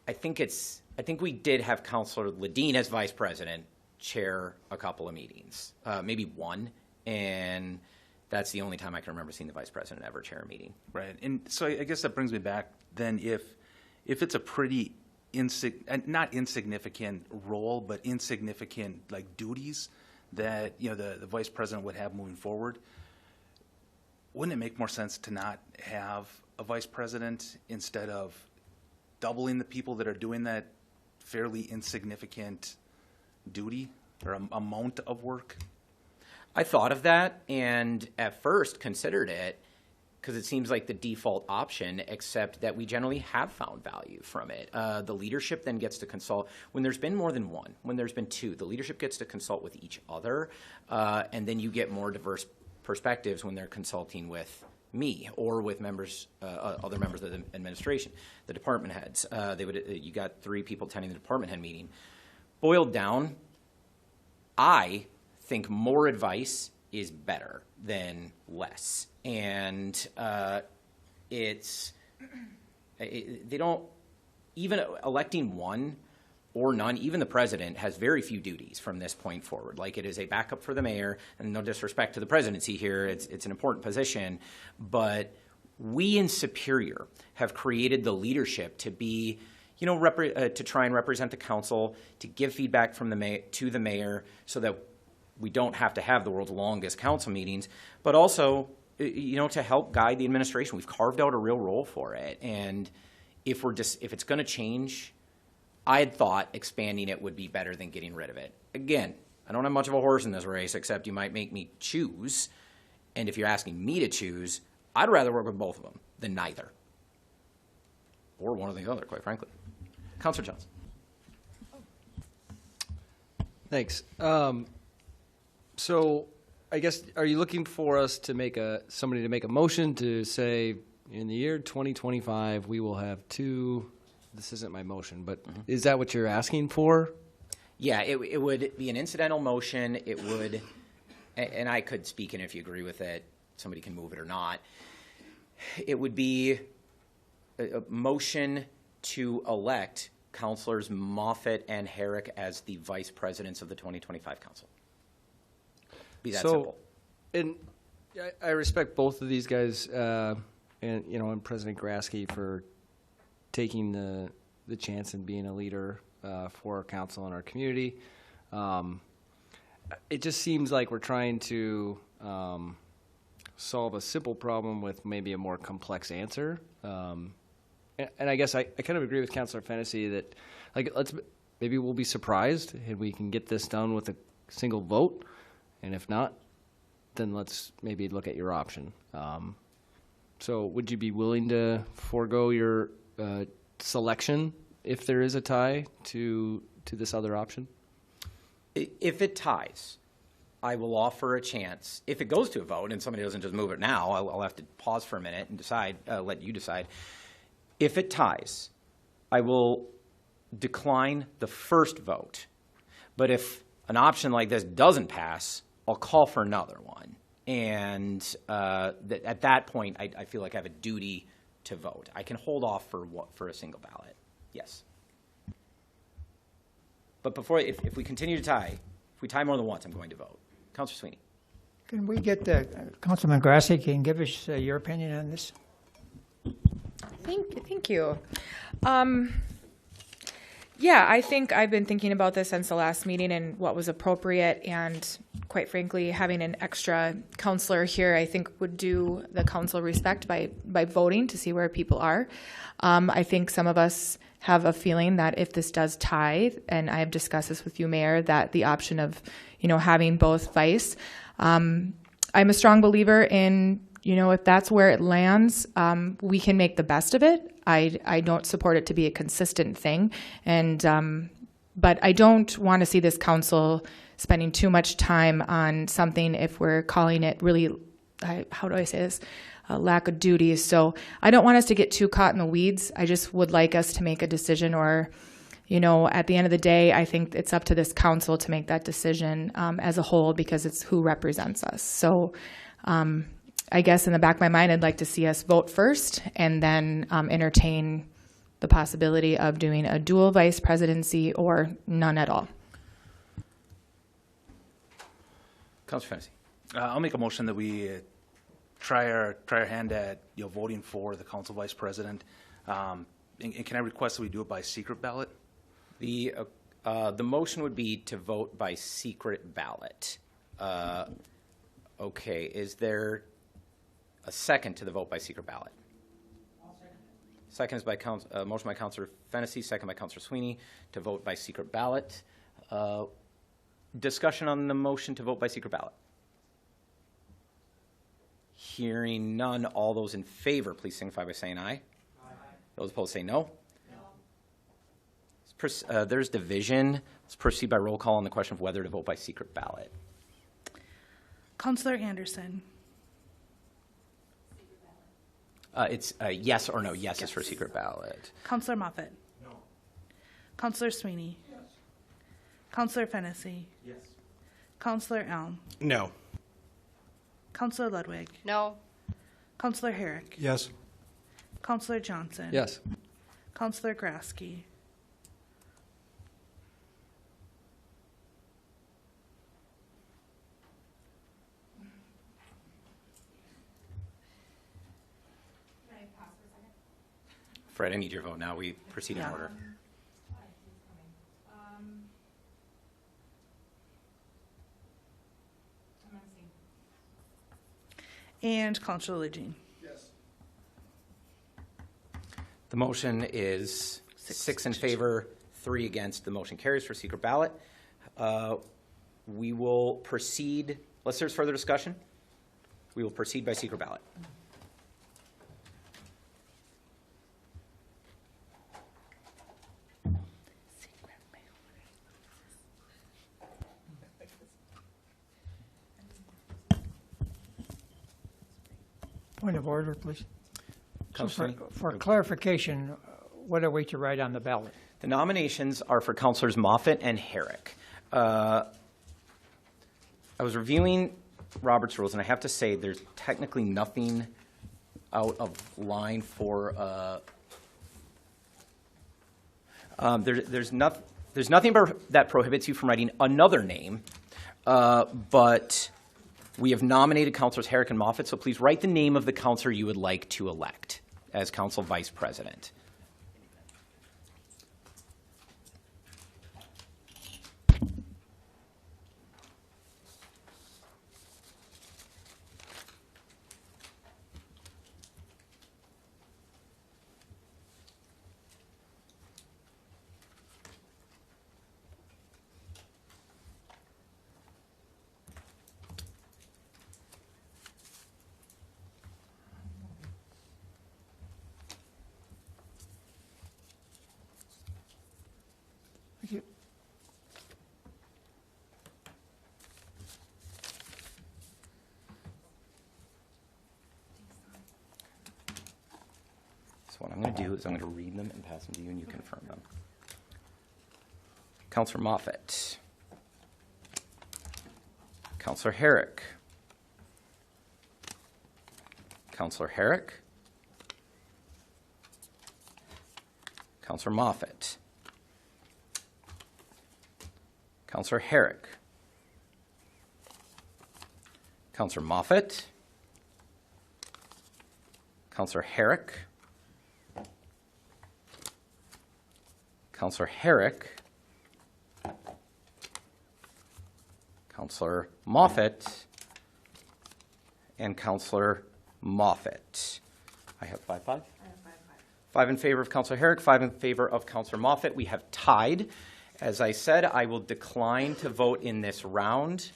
I think we did have Councilor Ledeen as vice president chair a couple of meetings, maybe 1, and that's the only time I can remember seeing the vice president ever chair a meeting. Right. And so I guess that brings me back then, if it's a pretty not insignificant role, but insignificant like duties that, you know, the vice president would have moving forward. Wouldn't it make more sense to not have a vice president instead of doubling the people that are doing that fairly insignificant duty or amount of work? I thought of that and at first considered it because it seems like the default option, except that we generally have found value from it. The leadership then gets to consult. When there's been more than one, when there's been two, the leadership gets to consult with each other, and then you get more diverse perspectives when they're consulting with me or with members, other members of the administration, the department heads. You got 3 people attending the department head meeting. Boiled down, I think more advice is better than less. And they don't, even electing one or none, even the president has very few duties from this point forward. Like, it is a backup for the mayor, and no disrespect to the presidency here, it's an important position, but we in Superior have created the leadership to be, you know, to try and represent the council, to give feedback from to the mayor so that we don't have to have the world's longest council meetings, but also, you know, to help guide the administration. We've carved out a real role for it, and if it's going to change, I had thought expanding it would be better than getting rid of it. Again, I don't have much of a horse in this race, except you might make me choose, and if you're asking me to choose, I'd rather work with both of them than neither, or one or the other, quite frankly. Councilor Johnson. Thanks. So I guess, are you looking for us to make somebody to make a motion to say in the year 2025 we will have 2? This isn't my motion, but is that what you're asking for? Yeah, it would be an incidental motion. It would, and I could speak in if you agree with it. Somebody can move it or not. It would be a motion to elect Councilors Moffitt and Herrick as the vice presidents of the 2025 council. Be that simple. And I respect both of these guys, and you know, and President Grasky for taking the chance and being a leader for our council and our community. It just seems like we're trying to solve a simple problem with maybe a more complex answer. And I guess I kind of agree with Councilor Fennessy that, like, maybe we'll be surprised and we can get this done with a single vote. And if not, then let's maybe look at your option. So would you be willing to forego your selection if there is a tie to this other option? If it ties, I will offer a chance. If it goes to a vote and somebody doesn't just move it now, I'll have to pause for a minute and decide, let you decide. If it ties, I will decline the first vote. But if an option like this doesn't pass, I'll call for another one. And at that point, I feel like I have a duty to vote. I can hold off for a single ballot. Yes. But if we continue to tie, if we tie more than once, I'm going to vote. Councilor Sweeney. Can we get Councilman Grassi can give us your opinion on this? Thank you. Yeah, I think I've been thinking about this since the last meeting and what was appropriate, and quite frankly, having an extra counselor here, I think, would do the council respect by voting to see where people are. I think some of us have a feeling that if this does tie, and I have discussed this with you, Mayor, that the option of, having both vice, I'm a strong believer in, if that's where it lands, we can make the best of it. I don't support it to be a consistent thing, but I don't want to see this council spending too much time on something if we're calling it really, how do I say this, a lack of duties. So I don't want us to get too caught in the weeds. I just would like us to make a decision, or, at the end of the day, I think it's up to this council to make that decision as a whole, because it's who represents us. So I guess in the back of my mind, I'd like to see us vote first and then entertain the possibility of doing a dual vice presidency or none at all. Councilor Fennessy. I'll make a motion that we try our hand at voting for the council vice president. and can I request that we do it by secret ballot? The motion would be to vote by secret ballot. Okay, is there a second to the vote by secret ballot? Second is by motion by Councilor Fennessy, second by Councilor Sweeney to vote by secret ballot. Discussion on the motion to vote by secret ballot. Hearing none, all those in favor, please signify by saying aye. Aye. Those opposed say no. No. There's division. Let's proceed by roll call on the question of whether to vote by secret ballot. Councilor Anderson. It's yes or no. Yes is for secret ballot. Councilor Moffitt. No. Councilor Sweeney. Yes. Councilor Fennessy. Yes. Councilor Elm. No. Councilor Ludwig. No. Councilor Herrick. Yes. Councilor Johnson. Yes. Councilor Grasky. Fred, I need your vote now. We proceed in Yeah. order. And Councilor Lejean. Yes. The motion is 6 in favor, 3 against. The motion carries for secret ballot. We will proceed, unless there's further discussion, we will proceed by secret ballot. Point of order, please. So Councilor- for clarification, what are we to write on the ballot? The nominations are for Councilors Moffitt and Herrick. I was reviewing Robert's rules, and I have to say there's technically nothing out of line for there's nothing that prohibits you from writing another name, but we have nominated Councilors Herrick and Moffitt, so please write the name of the councilor you would like to elect as council vice president. Thank you. So what I'm going to do is I'm going to read them and pass them to you, and you confirm them. Councilor Moffitt. Councilor Herrick. Councilor Herrick. Councilor Moffitt. Councilor Herrick. Councilor Moffitt. Councilor Herrick. Councilor Herrick. Councilor Moffitt. And Councilor Moffitt. I have 5-5? 5 in favor of Councilor Herrick, 5 in favor of Councilor Moffitt. We have tied. As I said, I will decline to vote in this round.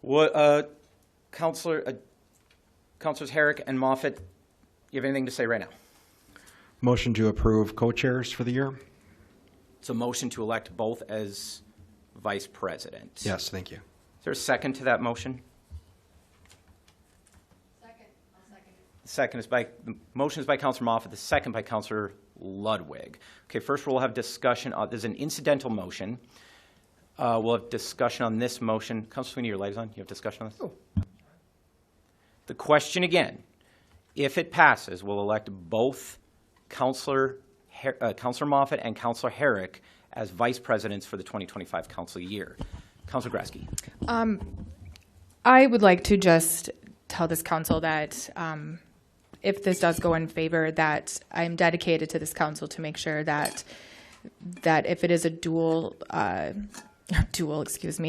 What, Councilors Herrick and Moffitt, you have anything to say right now? Motion to approve co-chairs for the year? It's a motion to elect both as vice president. Yes, thank you. Is there a second to that motion? Second. I'll second it. The motion is by Councilor Moffitt, the second by Councilor Ludwig. Okay, first we'll have discussion. There's an incidental motion. We'll have discussion on this motion. Councilor Sweeney, your light's on. You have discussion on this? Oh. The question again, if it passes, we'll elect both Councilor Moffitt and Councilor Herrick as vice presidents for the 2025 council year. Councilor Grasky. I would like to just tell this council that if this does go in favor, that I'm dedicated to this council to make sure that if it is a dual,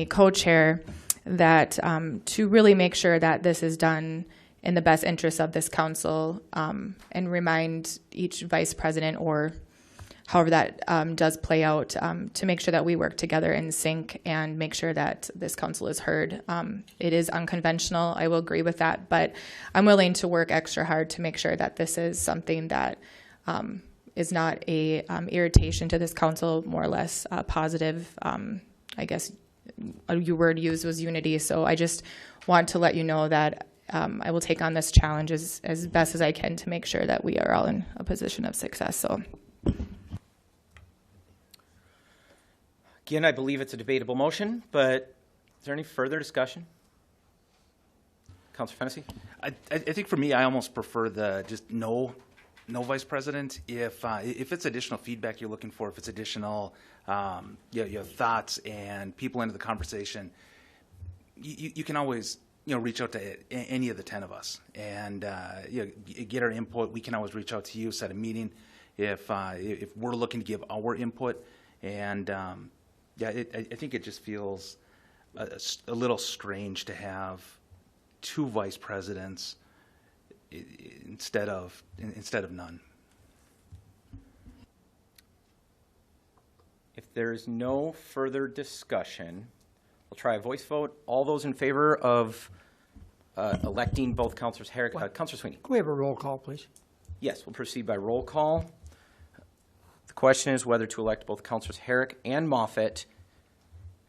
co-chair, that to really make sure that this is done in the best interest of this council, and remind each vice president, or however that does play out, to make sure that we work together in sync and make sure that this council is heard. It is unconventional, I will agree with that, but I'm willing to work extra hard to make sure that this is something that is not a irritation to this council, more or less positive. I guess your word used was unity, so I just want to let you know that I will take on this challenge as best as I can to make sure that we are all in a position of success. So. Again, I believe it's a debatable motion, but is there any further discussion? Councilor Fennessy? I think for me, I almost prefer the just no vice president. If it's additional feedback you're looking for, if it's additional your thoughts and people into the conversation, you can always reach out to any of the 10 of us and get our input. We can always reach out to you, set a meeting if we're looking to give our input. And I think it just feels a little strange to have 2 vice presidents instead of none. If there's no further discussion, we'll try a voice vote. All those in favor of electing both Councilors Herrick, Councilor Sweeney? Can we have a roll call, please? Yes, we'll proceed by roll call. The question is whether to elect both Councilors Herrick and Moffett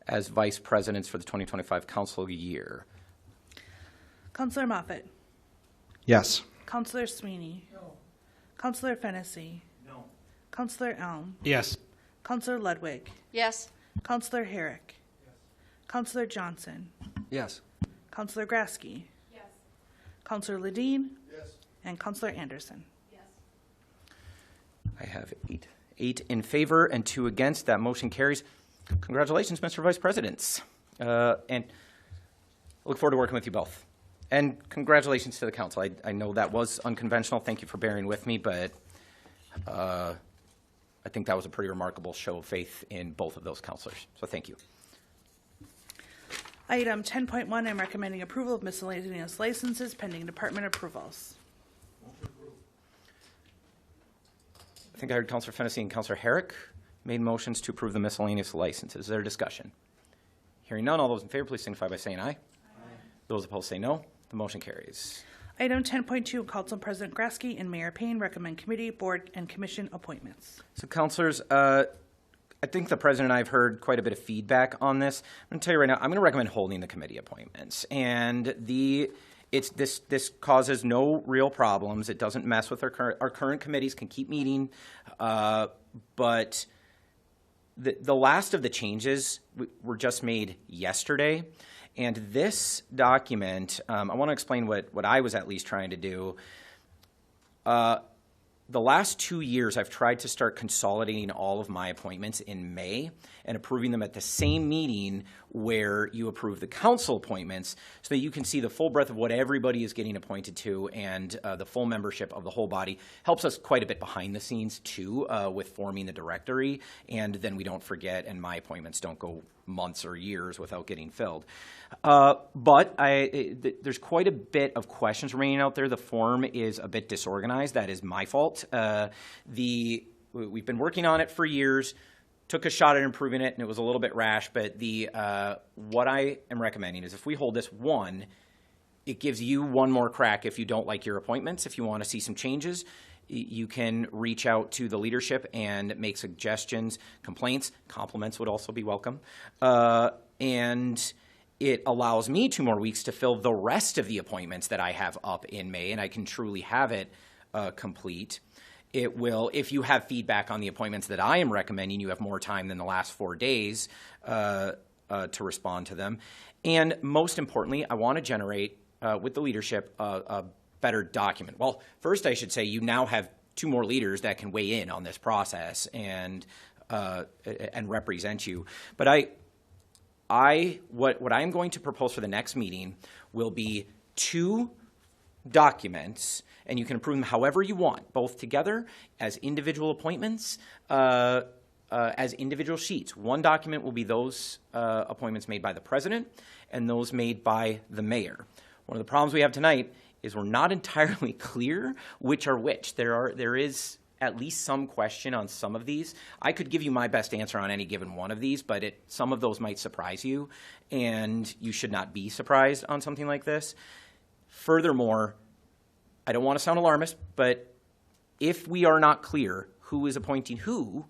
as vice presidents for the 2025 council year. Councilor Moffett. Yes. Councilor Sweeney. No. Councilor Fennessy. No. Councilor Elm. Yes. Councilor Ludwig. Yes. Councilor Herrick. Yes. Councilor Johnson. Yes. Councilor Grasky. Yes. Councilor Ledeen. Yes. And Councilor Anderson. Yes. I have eight in favor and 2 against. That motion carries. Congratulations, Mr. Vice Presidents. And I look forward to working with you both. And congratulations to the council. I know that was unconventional. Thank you for bearing with me, but I think that was a pretty remarkable show of faith in both of those councilors. So thank you. Item 10.1, I'm recommending approval of miscellaneous licenses pending department approvals. I think I heard Councilor Fennessy and Councilor Herrick made motions to approve the miscellaneous licenses. Is there a discussion? Hearing none, all those in favor, please signify by saying aye. Aye. Those opposed say no. The motion carries. Item 10.2, Council President Grasky and Mayor Payne recommend committee, board, and commission appointments. So, councilors, I think the president and I have heard quite a bit of feedback on this. I'm going to tell you right now, I'm going to recommend holding the committee appointments. And this causes no real problems. It doesn't mess with our current committees, can keep meeting. But the last of the changes were just made yesterday. And this document, I want to explain what I was at least trying to do. The last 2 years, I've tried to start consolidating all of my appointments in May and approving them at the same meeting where you approve the council appointments so that you can see the full breadth of what everybody is getting appointed to, and the full membership of the whole body. Helps us quite a bit behind the scenes, too, with forming the directory, and then we don't forget, and my appointments don't go months or years without getting filled. But there's quite a bit of questions remaining out there. The form is a bit disorganized. That is my fault. We've been working on it for years, took a shot at improving it, and it was a little bit rash. But what I am recommending is if we hold this one, it gives you one more crack if you don't like your appointments. If you want to see some changes, you can reach out to the leadership and make suggestions, complaints. Compliments would also be welcome. And it allows me 2 more weeks to fill the rest of the appointments that I have up in May, and I can truly have it complete. It will, if you have feedback on the appointments that I am recommending, you have more time than the last 4 days to respond to them. And most importantly, I want to generate with the leadership a better document. Well, first I should say you now have 2 more leaders that can weigh in on this process and represent you. But what I'm going to propose for the next meeting will be 2 documents, and you can approve them however you want, both together as individual appointments, as individual sheets. One document will be those appointments made by the president and those made by the mayor. One of the problems we have tonight is we're not entirely clear which are which. There is at least some question on some of these. I could give you my best answer on any given one of these, but some of those might surprise you, and you should not be surprised on something like this. Furthermore, I don't want to sound alarmist, but if we are not clear who is appointing who,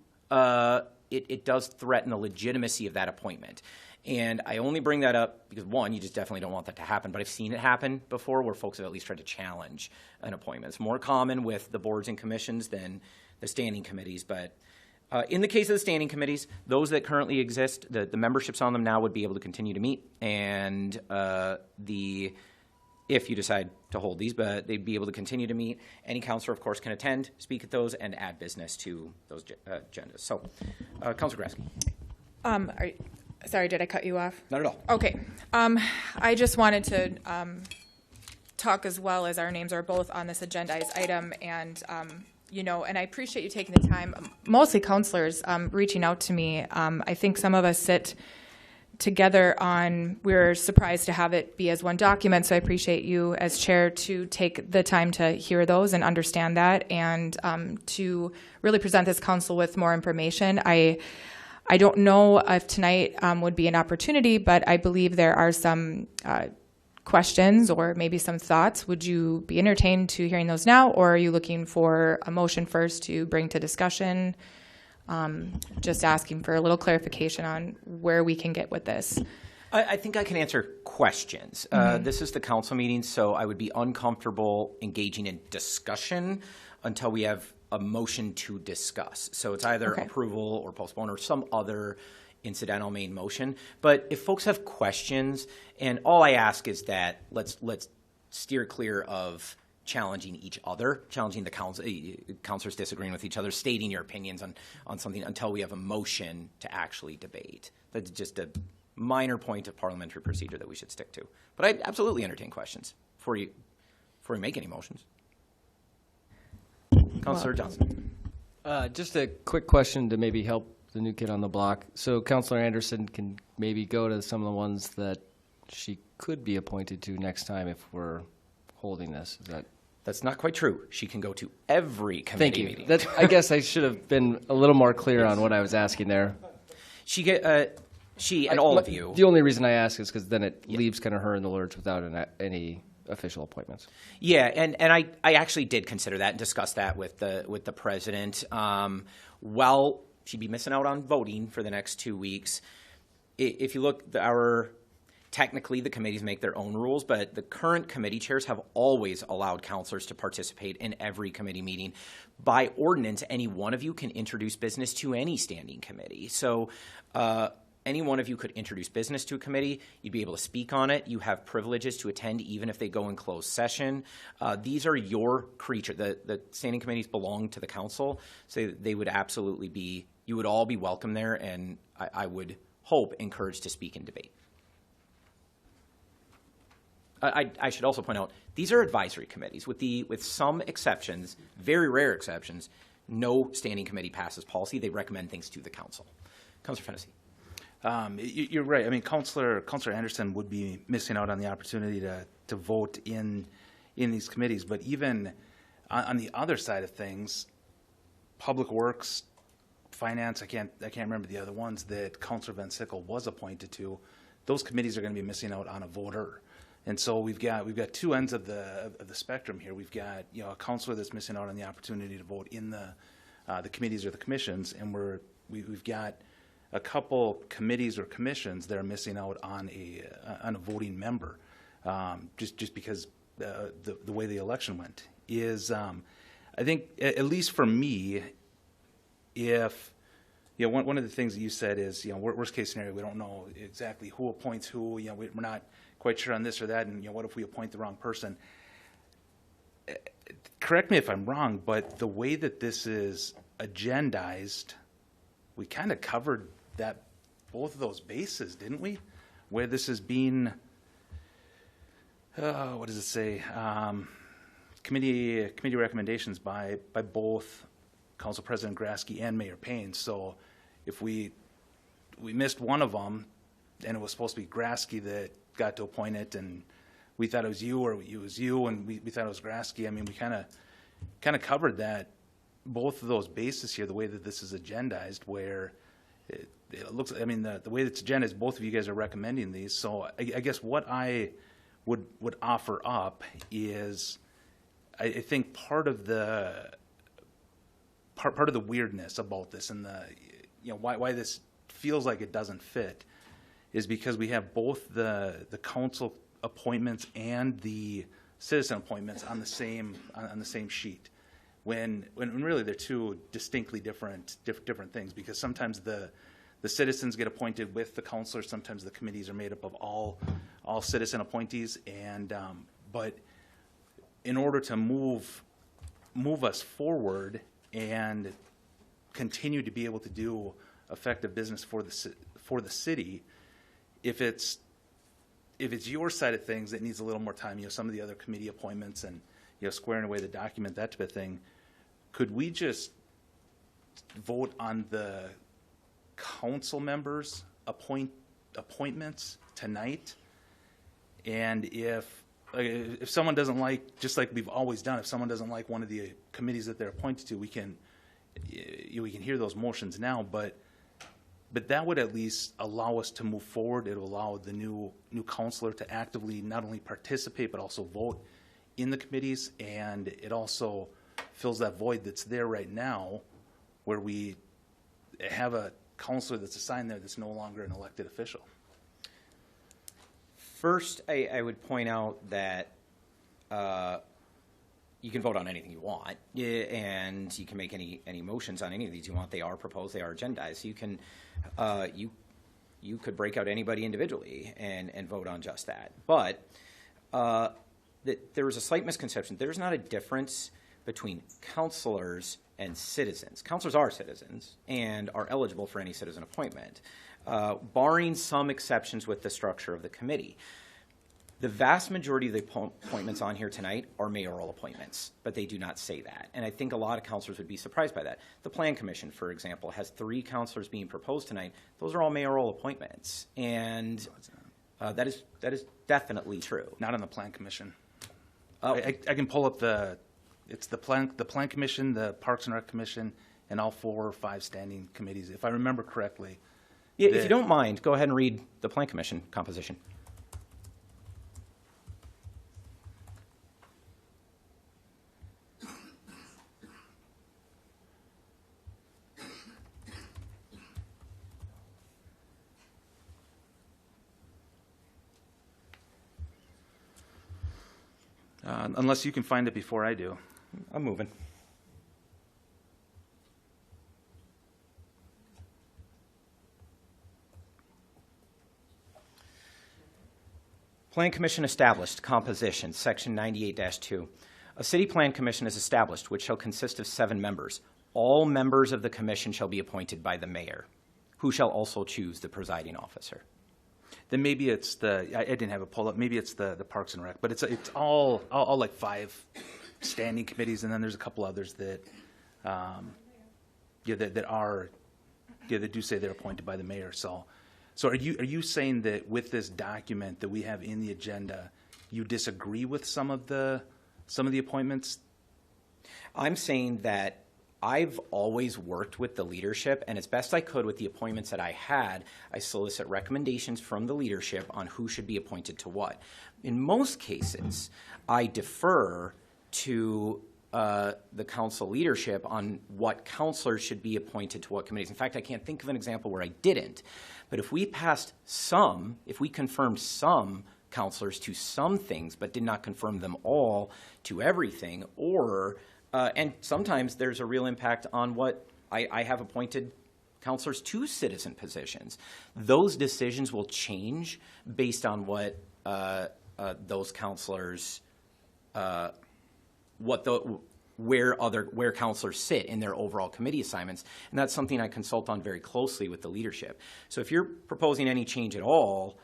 it does threaten the legitimacy of that appointment. And I only bring that up because, one, you just definitely don't want that to happen, but I've seen it happen before where folks have at least tried to challenge an appointment. It's more common with the boards and commissions than the standing committees, but in the case of the standing committees, those that currently exist, the memberships on them now would be able to continue to meet, and if you decide to hold these, but they'd be able to continue to meet. Any counselor, of course, can attend, speak at those, and add business to those agendas. So, Counselor Grasky. Sorry, did I cut you off? Not at all. Okay. I just wanted to talk as well, as our names are both on this agendized item, and and I appreciate you taking the time, mostly counselors, reaching out to me. I think some of us sit together we're surprised to have it be as one document, so I appreciate you as chair to take the time to hear those and understand that, and to really present this council with more information. I don't know if tonight would be an opportunity, but I believe there are some questions or maybe some thoughts. Would you be entertained to hearing those now, or are you looking for a motion first to bring to discussion? Just asking for a little clarification on where we can get with this. I think I can answer questions. This is the council meeting, so I would be uncomfortable engaging in discussion until we have a motion to discuss. So it's either approval or postpone or some other incidental main motion. But if folks have questions, and all I ask is that let's steer clear of challenging each other, challenging the counselors disagreeing with each other, stating your opinions on something until we have a motion to actually debate. That's just a minor point of parliamentary procedure that we should stick to. But I absolutely entertain questions before you make any motions. Councilor Johnson. Just a quick question to maybe help the new kid on the block. So Councilor Anderson can maybe go to some of the ones that she could be appointed to next time if we're holding this. That's not quite true. She can go to every committee meeting. Thank you. I guess I should have been a little more clear on what I was asking there. She and all of you. The only reason I ask is because then it leaves kind of her in the lurch without any official appointments. Yeah, and I actually did consider that and discuss that with the president. Well, she'd be missing out on voting for the next 2 weeks. If you look, technically the committees make their own rules, but the current committee chairs have always allowed counselors to participate in every committee meeting. By ordinance, any one of you can introduce business to any standing committee. So any one of you could introduce business to a committee. You'd be able to speak on it. You have privileges to attend even if they go in closed session. These are your creature. The standing committees belong to the council, so they would absolutely you would all be welcome there, and I would hope encouraged to speak and debate. I should also point out, these are advisory committees. With some exceptions, very rare exceptions, no standing committee passes policy. They recommend things to the council. Councilor Fennessy. You're right. I mean, Councilor Anderson would be missing out on the opportunity to vote in these committees. But even on the other side of things, Public Works, Finance, I can't remember the other ones that Councilor Van Sickle was appointed to. Those committees are going to be missing out on a voter. And so we've got two ends of the spectrum here. We've got a counselor that's missing out on the opportunity to vote in the committees or the commissions, and we've got a couple committees or commissions that are missing out on a voting member, just because the way the election went is. I think at least for me, if one of the things that you said is worst case scenario, we don't know exactly who appoints who. We're not quite sure on this or that, and what if we appoint the wrong person? Correct me if I'm wrong, but the way that this is agendized, we kind of covered both of those bases, didn't we? Where this is being, what does it say? committee recommendations by both Council President Grasky and Mayor Payne. So if we missed one of them, and it was supposed to be Grasky that got to appoint it, and we thought it was you, or it was you, and we thought it was Grasky. I mean, we kind of covered that, both of those bases here, the way that this is agendized, where it looks, I mean, the way that's agendized, both of you guys are recommending these. So I guess what I would offer up is, I think part of the weirdness about this, and why this feels like it doesn't fit, is because we have both the council appointments and the citizen appointments on the same sheet, when really they're two distinctly different things. Because sometimes the citizens get appointed with the councilors, sometimes the committees are made up of all citizen appointees, and but in order to move us forward and continue to be able to do effective business for the city, if it's your side of things that needs a little more time, some of the other committee appointments and squaring away the document, that type of thing, could we just vote on the council members' appointments tonight? And if someone doesn't like, just like we've always done, if someone doesn't like one of the committees that they're appointed to, we can hear those motions now, but that would at least allow us to move forward. It will allow the new counselor to actively not only participate but also vote in the committees, and it also fills that void that's there right now, where we have a counselor that's assigned there that's no longer an elected official. First, I would point out that you can vote on anything you want, and you can make any motions on any of these you want. They are proposed, they are agendized. So you can you could break out anybody individually and vote on just that. But there was a slight misconception. There's not a difference between counselors and citizens. Counselors are citizens and are eligible for any citizen appointment, barring some exceptions with the structure of the committee. The vast majority of the appointments on here tonight are mayoral appointments, but they do not say that. And I think a lot of counselors would be surprised by that. The Plan Commission, for example, has 3 counselors being proposed tonight. Those are all mayoral appointments. And that is definitely true. Not on the Plan Commission. I can pull up it's the Plan Commission, the Parks and Rec Commission, and all 4 or 5 standing committees, if I remember correctly. Yeah, if you don't mind, go ahead and read the Plan Commission composition. Unless you can find it before I do. I'm moving. Plan Commission established composition, section 98-2. A city plan commission is established, which shall consist of 7 members. All members of the commission shall be appointed by the mayor, who shall also choose the presiding officer. Then maybe it's I didn't have it pulled up, maybe it's the Parks and Rec, but it's all like 5 standing committees, and then there's a couple others that, that do say they're appointed by the mayor. So are you saying that with this document that we have in the agenda, you disagree with some of the appointments? I'm saying that I've always worked with the leadership, and as best I could with the appointments that I had, I solicit recommendations from the leadership on who should be appointed to what. In most cases, I defer to the council leadership on what counselors should be appointed to what committees. In fact, I can't think of an example where I didn't. But if we confirmed some counselors to some things, but did not confirm them all to everything, or and sometimes there's a real impact on what I have appointed counselors to citizen positions. Those decisions will change based on what those counselors, where counselors sit in their overall committee assignments, and that's something I consult on very closely with the leadership. So if you're proposing any change at all,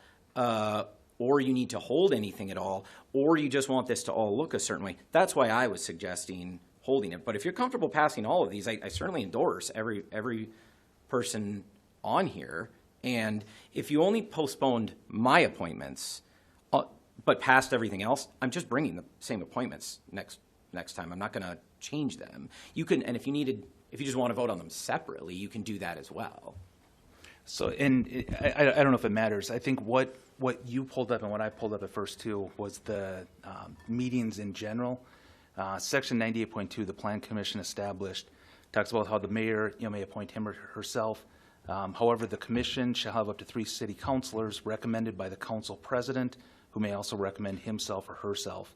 or you need to hold anything at all, or you just want this to all look a certain way. That's why I was suggesting holding it. But if you're comfortable passing all of these, I certainly endorse every person on here. And if you only postponed my appointments, but passed everything else, I'm just bringing the same appointments next time. I'm not going to change them. You can, and if you just want to vote on them separately, you can do that as well. So, and I don't know if it matters. I think what you pulled up and what I pulled up at first too was the meetings in general. Section 98.2, the Plan Commission established, talks about how the mayor may appoint him or herself. However, the commission shall have up to 3 city councilors recommended by the council president, who may also recommend himself or herself,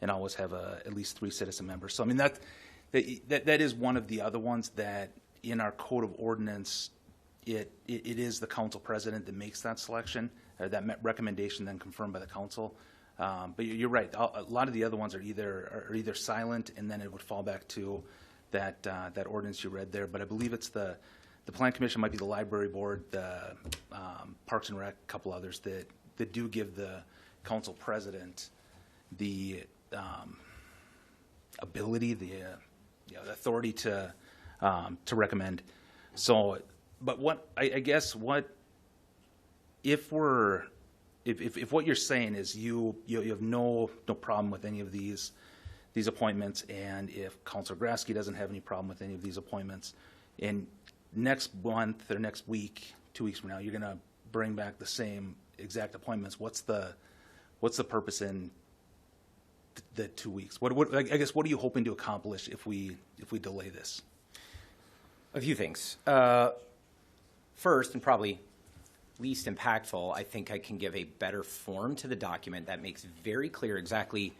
and always have at least 3 citizen members. So I mean that is one of the other ones that in our code of ordinance, it is the council president that makes that selection, or that recommendation then confirmed by the council. But you're right. A lot of the other ones are either silent, and then it would fall back to that ordinance you read there. But I believe it's the Plan Commission, might be the Library Board, the Parks and Rec, a couple others that do give the council president the ability, the authority to recommend. So, but what I guess what if what you're saying is you have no problem with any of these appointments, and if Councilor Grasky doesn't have any problem with any of these appointments, and next month or next week, 2 weeks from now, you're going to bring back the same exact appointments. What's the purpose in the 2 weeks? I guess what are you hoping to accomplish if we delay this? A few things. First, and probably least impactful, I think I can give a better form to the document that makes very clear exactly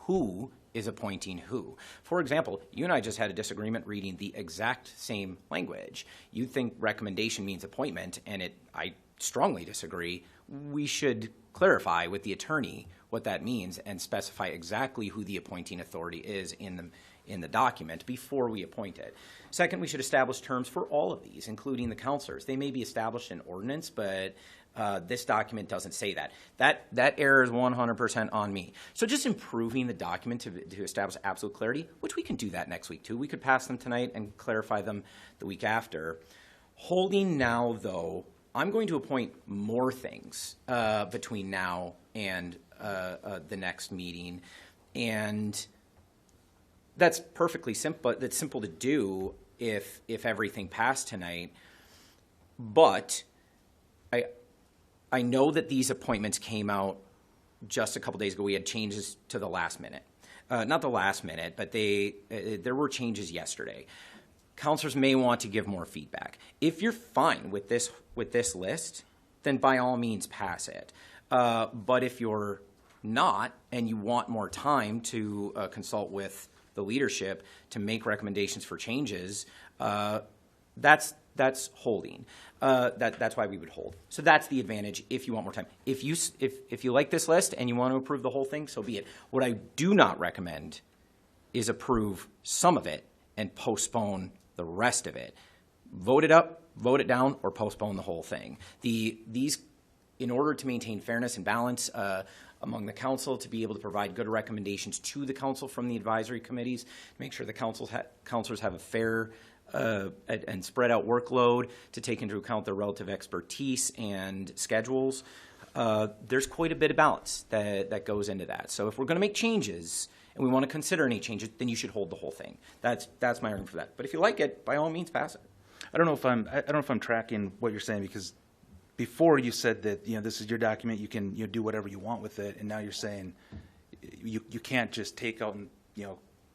who is appointing who. For example, you and I just had a disagreement reading the exact same language. You think recommendation means appointment, and I strongly disagree. We should clarify with the attorney what that means and specify exactly who the appointing authority is in the document before we appoint it. Second, we should establish terms for all of these, including the counselors. They may be established in ordinance, but this document doesn't say that. That error is 100% on me. So just improving the document to establish absolute clarity, which we can do that next week too. We could pass them tonight and clarify them the week after. Holding now, though, I'm going to appoint more things between now and the next meeting, and that's perfectly simple. That's simple to do if everything passed tonight. But I know that these appointments came out just a couple days ago. We had changes to the last minute, not the last minute, but there were changes yesterday. Counselors may want to give more feedback. If you're fine with this list, then by all means pass it. But if you're not, and you want more time to consult with the leadership to make recommendations for changes, that's holding. That's why we would hold. So that's the advantage if you want more time. If you like this list and you want to approve the whole thing, so be it. What I do not recommend is approve some of it and postpone the rest of it. Vote it up, vote it down, or postpone the whole thing. These, in order to maintain fairness and balance among the council, to be able to provide good recommendations to the council from the advisory committees, to make sure the councilors have a fair and spread out workload, to take into account their relative expertise and schedules. There's quite a bit of balance that goes into that. So if we're going to make changes and we want to consider any changes, then you should hold the whole thing. That's my argument for that. But if you like it, by all means, pass it. I don't know if I'm tracking what you're saying, because before you said that this is your document, you can do whatever you want with it, and now you're saying you can't just take out and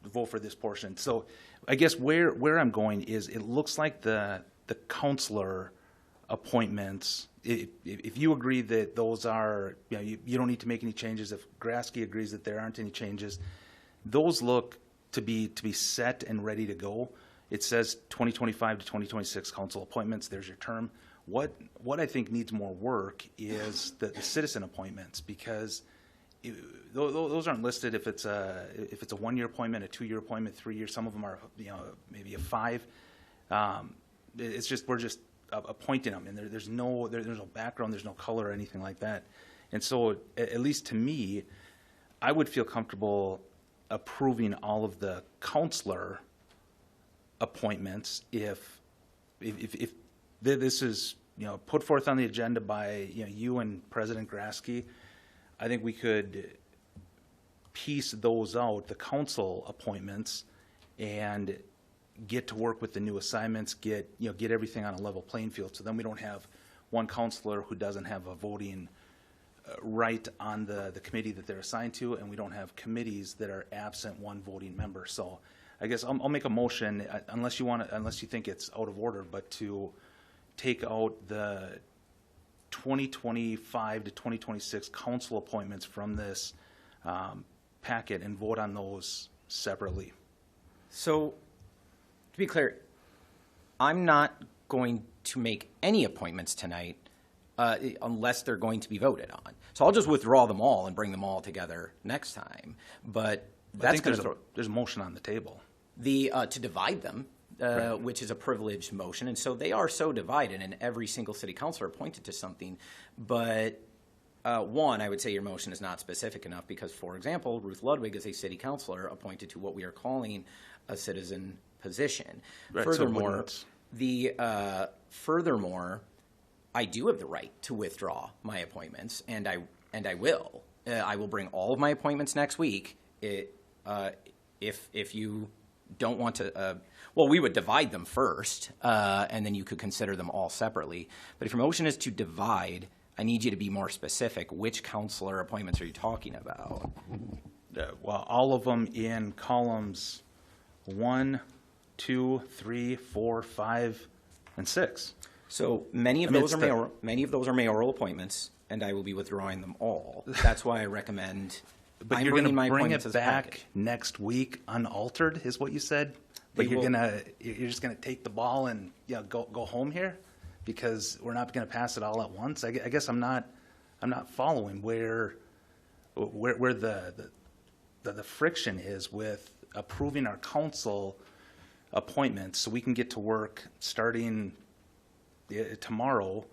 vote for this portion. So I guess where I'm going is, it looks like the counselor appointments, if you agree that those are, you don't need to make any changes, if Grasky agrees that there aren't any changes, those look to be set and ready to go. It says 2025 to 2026 council appointments. There's your term. What I think needs more work is the citizen appointments, because those aren't listed if it's a 1 year appointment, a 2 year appointment, 3 years. Some of them are maybe a 5. It's just we're just appointing them, and there's no background, there's no color or anything like that. And so, at least to me, I would feel comfortable approving all of the counselor appointments if this is, put forth on the agenda by, you and President Grasky. I think we could piece those out, the council appointments, and get to work with the new assignments, get everything on a level playing field. So then we don't have one counselor who doesn't have a voting right on the committee that they're assigned to, and we don't have committees that are absent one voting member. So I guess I'll make a motion, unless you think it's out of order, but to take out the 2025 to 2026 council appointments from this packet and vote on those separately. So, to be clear, I'm not going to make any appointments tonight unless they're going to be voted on. So I'll just withdraw them all and bring them all together next time. But I that's think there's a motion on the table. To divide them, Right. which is a privileged motion, and so they are so divided, and every single city councilor appointed to something. But one, I would say your motion is not specific enough because, for example, Ruth Ludwig is a city councilor appointed to what we are calling a citizen position. Right, so Furthermore, wouldn't- furthermore, I do have the right to withdraw my appointments, and I will. I will bring all of my appointments next week. If you don't want to, well, we would divide them first, and then you could consider them all separately. But if your motion is to divide, I need you to be more specific. Which counselor appointments are you talking about? Well, all of them in columns 1, 2, 3, 4, 5, and 6. So many of those are mayoral appointments, and I will be withdrawing them all. That's why I recommend. But I'm you're going to bringing my bring appointments it as a back package. next week unaltered, is what you said. But you're just gonna take the ball and go home here, because we're not going to pass it all at once. I guess I'm not following where the friction is with approving our council appointments, so we can get to work starting tomorrow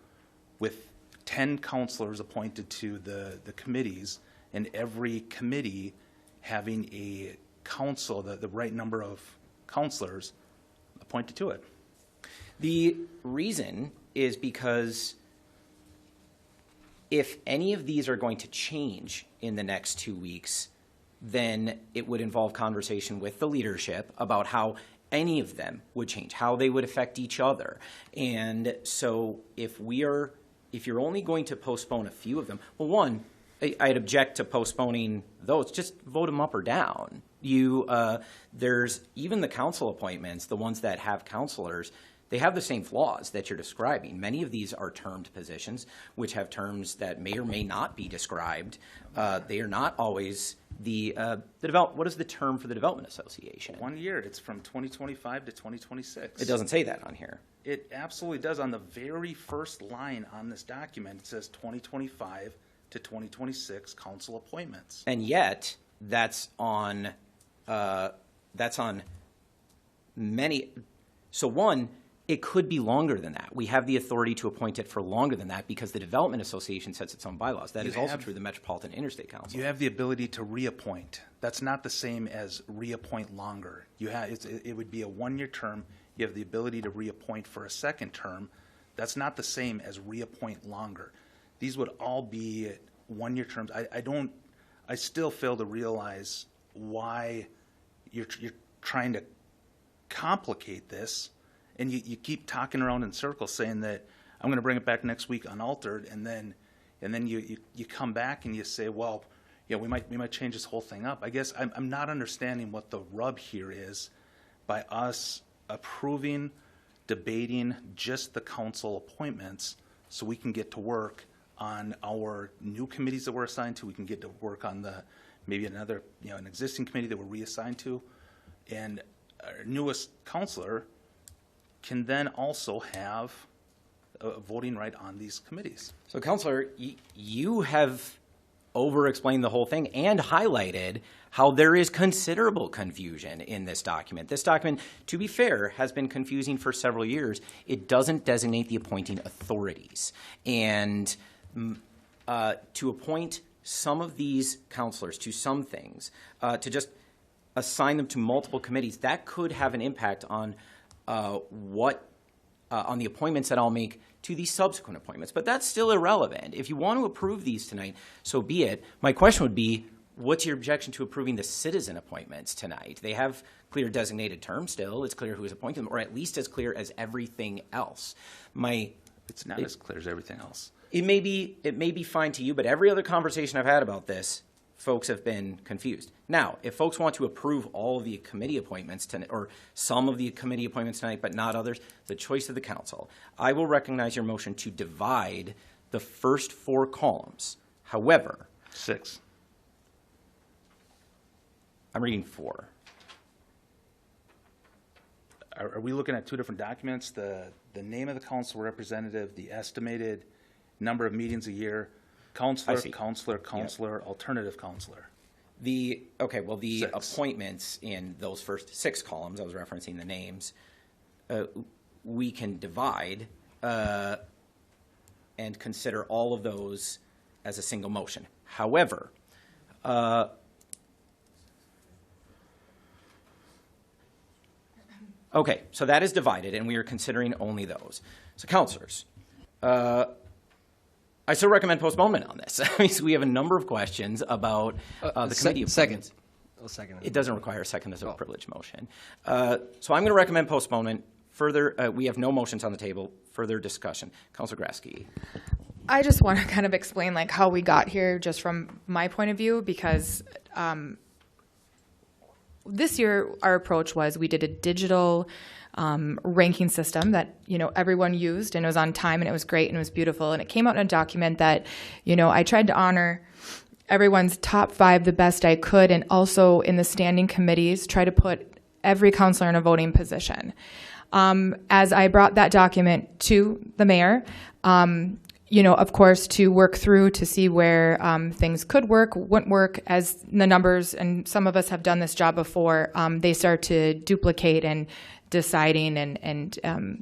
with 10 counselors appointed to the committees, and every committee having a council, the right number of counselors appointed to it. The reason is because if any of these are going to change in the next 2 weeks, then it would involve conversation with the leadership about how any of them would change, how they would affect each other. And so if you're only going to postpone a few of them, well, one, I'd object to postponing those. Just vote them up or down. There's even the council appointments, the ones that have counselors, they have the same flaws that you're describing. Many of these are termed positions, which have terms that may or may not be described. They are not always what is the term for the Development Association? 1 year. It's from 2025 to 2026. It doesn't say that on here. It absolutely does. On the very first line on this document, it says 2025 to 2026 council appointments. And yet, that's on many. So one, it could be longer than that. We have the authority to appoint it for longer than that because the Development Association sets its own bylaws. That is also true of the Metropolitan Interstate Council. You have the ability to reappoint. That's not the same as reappoint longer. It would be a 1-year term. You have the ability to reappoint for a second term. That's not the same as reappoint longer. These would all be 1-year terms. I still fail to realize why you're trying to complicate this, and you keep talking around in circles saying that I'm going to bring it back next week unaltered, and then you come back and you say, well, we might change this whole thing up. I guess I'm not understanding what the rub here is by us approving, debating just the council appointments so we can get to work on our new committees that we're assigned to. We can get to work on maybe another, an existing committee that we're reassigned to. And our newest counselor can then also have a voting right on these committees. So, Counselor, you have over-explained the whole thing and highlighted how there is considerable confusion in this document. This document, to be fair, has been confusing for several years. It doesn't designate the appointing authorities. And to appoint some of these counselors to some things, to just assign them to multiple committees, that could have an impact on on the appointments that I'll make to these subsequent appointments. But that's still irrelevant. If you want to approve these tonight, so be it. My question would be, what's your objection to approving the citizen appointments tonight? They have clear designated terms still. It's clear who is appointing them, or at least as clear as everything else. It's not as clear as everything else. It may be fine to you, but every other conversation I've had about this, folks have been confused. Now, if folks want to approve all of the committee appointments tonight, or some of the committee appointments tonight, but not others, the choice of the council. I will recognize your motion to divide the first 4 columns. However, 6. I'm reading 4. Are we looking at 2 different documents? The name of the council representative, the estimated number of meetings a year, counselor, counselor, alternative counselor. The 6. appointments in those first 6 columns, I was referencing the names, we can divide and consider all of those as a single motion. However, okay, so that is divided, and we are considering only those. So, counselors, I still recommend postponement on this. So we have a number of questions about the committee appointments. Second. It doesn't require a second as a privilege motion. So I'm going to recommend postponement. Further, we have no motions on the table. Further discussion. Councilor Grasky. I just want to kind of explain like how we got here just from my point of view, because this year our approach was we did a digital ranking system that, everyone used, and it was on time, and it was great, and it was beautiful, and it came out in a document that, I tried to honor everyone's top 5 the best I could, and also in the standing committees, try to put every counselor in a voting position. As I brought that document to the mayor, of course, to work through to see where things could work, wouldn't work, as the numbers, and some of us have done this job before, they start to duplicate and deciding, and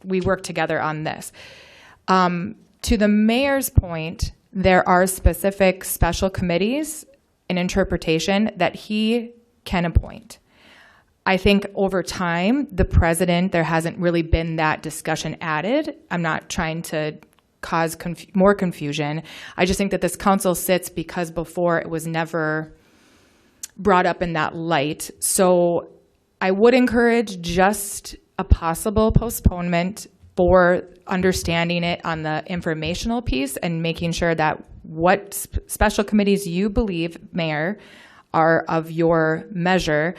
we work together on this. To the mayor's point, there are specific special committees in interpretation that he can appoint. I think over time, the president, there hasn't really been that discussion added. I'm not trying to cause more confusion. I just think that this council sits because before it was never brought up in that light. So I would encourage just a possible postponement for understanding it on the informational piece and making sure that what special committees you believe, Mayor, are of your measure.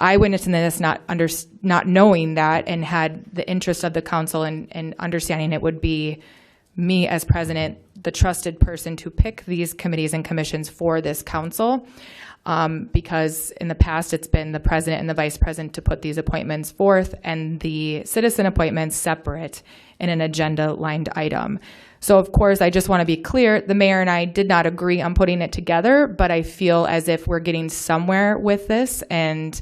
I witnessed in this not knowing that, and had the interest of the council and understanding it would be me as president, the trusted person to pick these committees and commissions for this council. Because in the past it's been the president and the vice president to put these appointments forth, and the citizen appointments separate in an agenda-lined item. So of course, I just want to be clear, the mayor and I did not agree on putting it together, but I feel as if we're getting somewhere with this, and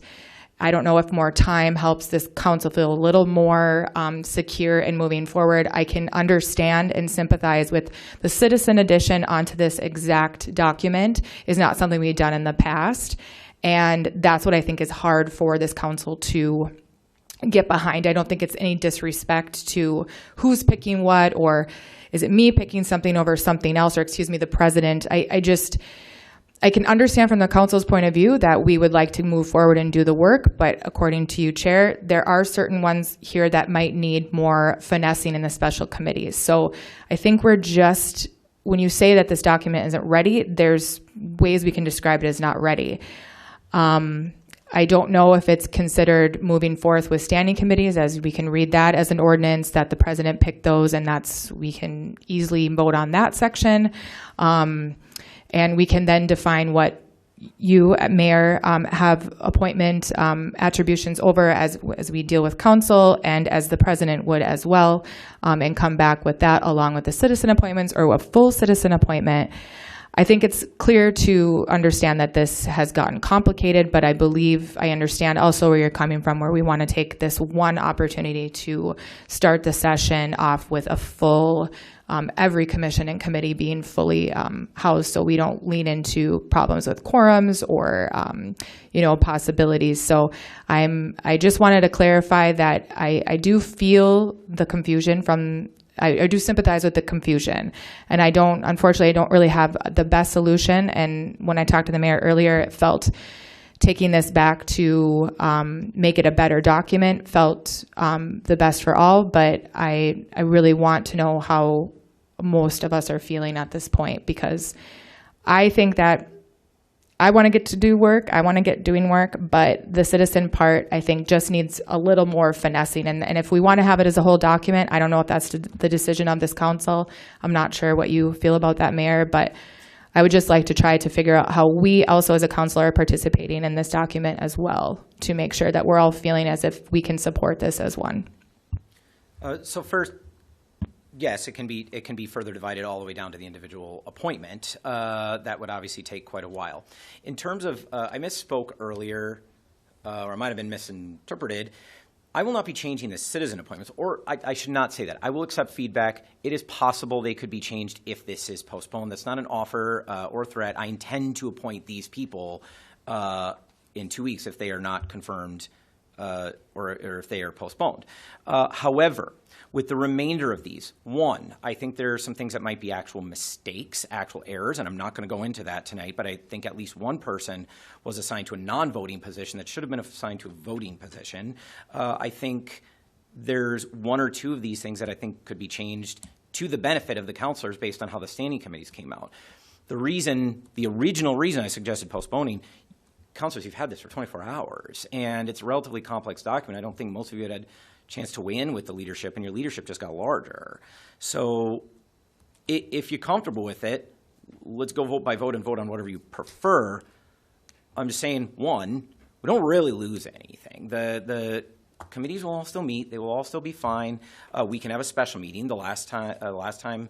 I don't know if more time helps this council feel a little more secure in moving forward. I can understand and sympathize with the citizen addition onto this exact document is not something we've done in the past. And that's what I think is hard for this council to get behind. I don't think it's any disrespect to who's picking what, or is it me picking something over something else, or the president. I can understand from the council's point of view that we would like to move forward and do the work, but according to you, Chair, there are certain ones here that might need more finessing in the special committees. So I think when you say that this document isn't ready, there's ways we can describe it as not ready. I don't know if it's considered moving forth with standing committees, as we can read that as an ordinance that the president picked those, and we can easily vote on that section. And we can then define what you, Mayor, have appointment attributions over as we deal with council, and as the president would as well, and come back with that along with the citizen appointments or a full citizen appointment. I think it's clear to understand that this has gotten complicated, but I believe I understand also where you're coming from, where we want to take this one opportunity to start the session off with a full every commission and committee being fully housed, so we don't lean into problems with quorums or possibilities. So I just wanted to clarify that I do feel the confusion from. I do sympathize with the confusion, and unfortunately, I don't really have the best solution. And when I talked to the mayor earlier, it felt taking this back to make it a better document felt the best for all. But I really want to know how most of us are feeling at this point, because I think that I want to get to do work. I want to get doing work, but the citizen part, I think, just needs a little more finessing. And if we want to have it as a whole document, I don't know if that's the decision of this council. I'm not sure what you feel about that, Mayor, but I would just like to try to figure out how we also as a council are participating in this document as well, to make sure that we're all feeling as if we can support this as one. So first, yes, it can be further divided all the way down to the individual appointment. That would obviously take quite a while. In terms of, I misspoke earlier, or I might have been misinterpreted. I will not be changing the citizen appointments, or I should not say that. I will accept feedback. It is possible they could be changed if this is postponed. That's not an offer or threat. I intend to appoint these people in 2 weeks if they are not confirmed or if they are postponed. However, with the remainder of these, one, I think there are some things that might be actual mistakes, actual errors, and I'm not going to go into that tonight, but I think at least one person was assigned to a non-voting position that should have been assigned to a voting position. I think there's one or two of these things that I think could be changed to the benefit of the counselors based on how the standing committees came out. The original reason I suggested postponing, counselors, you've had this for 24 hours, and it's a relatively complex document. I don't think most of you had a chance to weigh in with the leadership, and your leadership just got larger. So if you're comfortable with it, let's go vote by vote and vote on whatever you prefer. I'm just saying, one, we don't really lose anything. The committees will all still meet. They will all still be fine. We can have a special meeting. The last time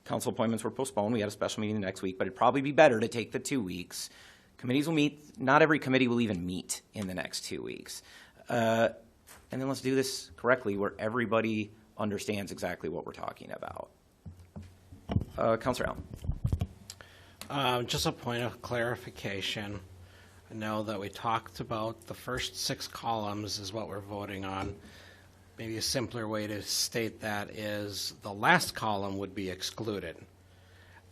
council appointments were postponed, we had a special meeting the next week, but it'd probably be better to take the 2 weeks. Committees will meet. Not every committee will even meet in the next 2 weeks. And then let's do this correctly where everybody understands exactly what we're talking about. Councilor Allen. Just a point of clarification. I know that we talked about the first 6 columns is what we're voting on. Maybe a simpler way to state that is the last column would be excluded.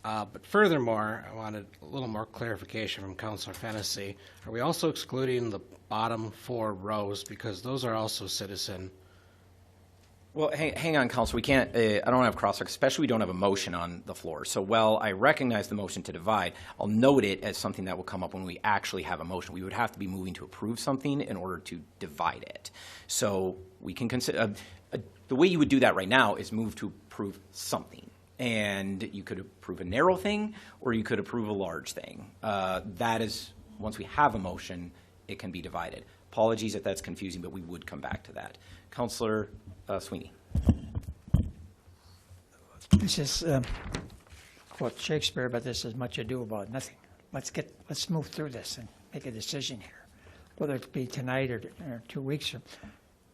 But furthermore, I wanted a little more clarification from Councilor Fennessy. Are we also excluding the bottom 4 rows, because those are also citizen? Well, hang on, Council. We can't. I don't have crosstalk, especially we don't have a motion on the floor. So while I recognize the motion to divide, I'll note it as something that will come up when we actually have a motion. We would have to be moving to approve something in order to divide it. So we can consider the way you would do that right now is move to approve something. And you could approve a narrow thing, or you could approve a large thing. That is, once we have a motion, it can be divided. Apologies if that's confusing, but we would come back to that. Councilor Sweeney. This is, quote Shakespeare, but this is much ado about nothing. Let's move through this and make a decision here, whether it be tonight or 2 weeks.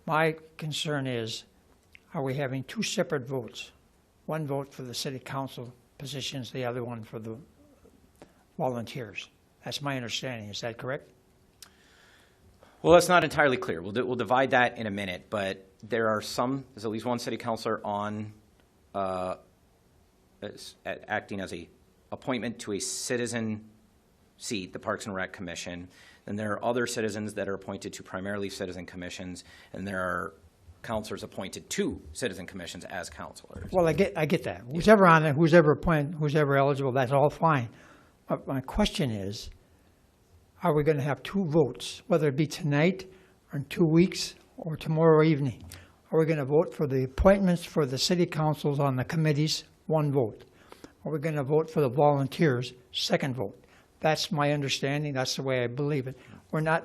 My concern is, are we having 2 separate votes? One vote for the city council positions, the other one for the volunteers. That's my understanding. Is that correct? Well, that's not entirely clear. We'll divide that in a minute, but there's at least one city councilor on acting as a appointment to a citizen seat, the Parks and Rec Commission. Then there are other citizens that are appointed to primarily citizen commissions, and there are councilors appointed to citizen commissions as councilors. Well, I get that. Who's ever on it, who's ever appointed, who's ever eligible, that's all fine. But my question is, are we going to have 2 votes, whether it be tonight or in 2 weeks or tomorrow evening? Are we going to vote for the appointments for the city councils on the committees, 1 vote? Are we going to vote for the volunteers, 2nd vote? That's my understanding. That's the way I believe it.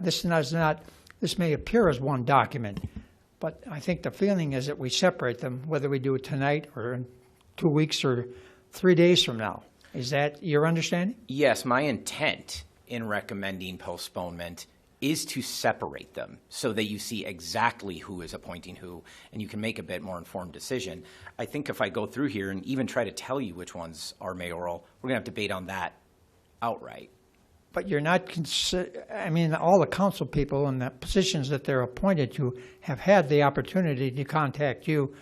This may appear as one document, but I think the feeling is that we separate them, whether we do it tonight or in 2 weeks or 3 days from now. Is that your understanding? Yes, my intent in recommending postponement is to separate them so that you see exactly who is appointing who, and you can make a bit more informed decision. I think if I go through here and even try to tell you which ones are mayoral, we're going to have debate on that outright. But you're not, I mean, all the council people and the positions that they're appointed to have had the opportunity to contact you.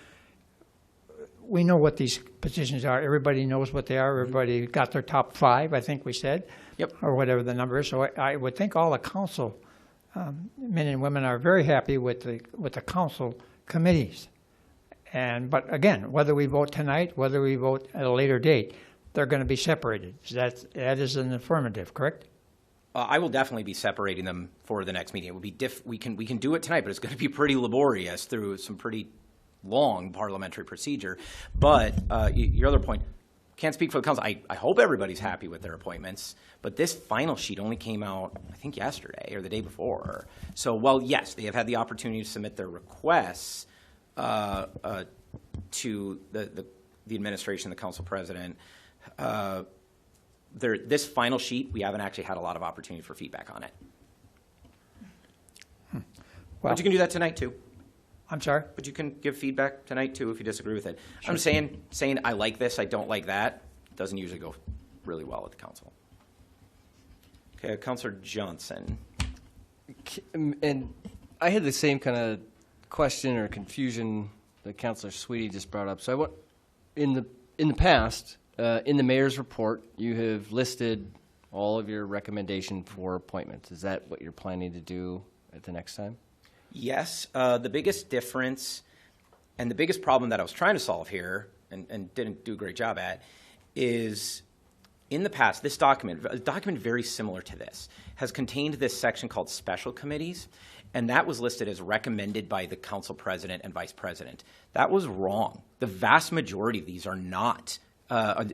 We know what these positions are. Everybody knows what they are. Everybody got their top 5, I think we said. Yep. Or whatever the number is. So I would think all the council men and women are very happy with the council committees. But again, whether we vote tonight, whether we vote at a later date, they're going to be separated. That is an affirmative, correct? I will definitely be separating them for the next meeting. It would be we can do it tonight, but it's going to be pretty laborious through some pretty long parliamentary procedure. But your other point, can't speak for the council. I hope everybody's happy with their appointments, but this final sheet only came out, I think, yesterday or the day before. So while, yes, they have had the opportunity to submit their requests to the administration, the council president, this final sheet, we haven't actually had a lot of opportunity for feedback on it. Well, but you can do that tonight, too. I'm sorry? But you can give feedback tonight, too, if you disagree with it. Sure. I'm saying I like this, I don't like that, doesn't usually go really well with the council. Okay, Councilor Johnson. And I had the same kind of question or confusion that Councilor Sweetie just brought up. So I want, in the past, in the mayor's report, you have listed all of your recommendation for appointments. Is that what you're planning to do at the next time? Yes. The biggest difference and the biggest problem that I was trying to solve here and didn't do a great job at is in the past, this document, a document very similar to this, has contained this section called special committees, and that was listed as recommended by the council president and vice president. That was wrong. The vast majority of these are not,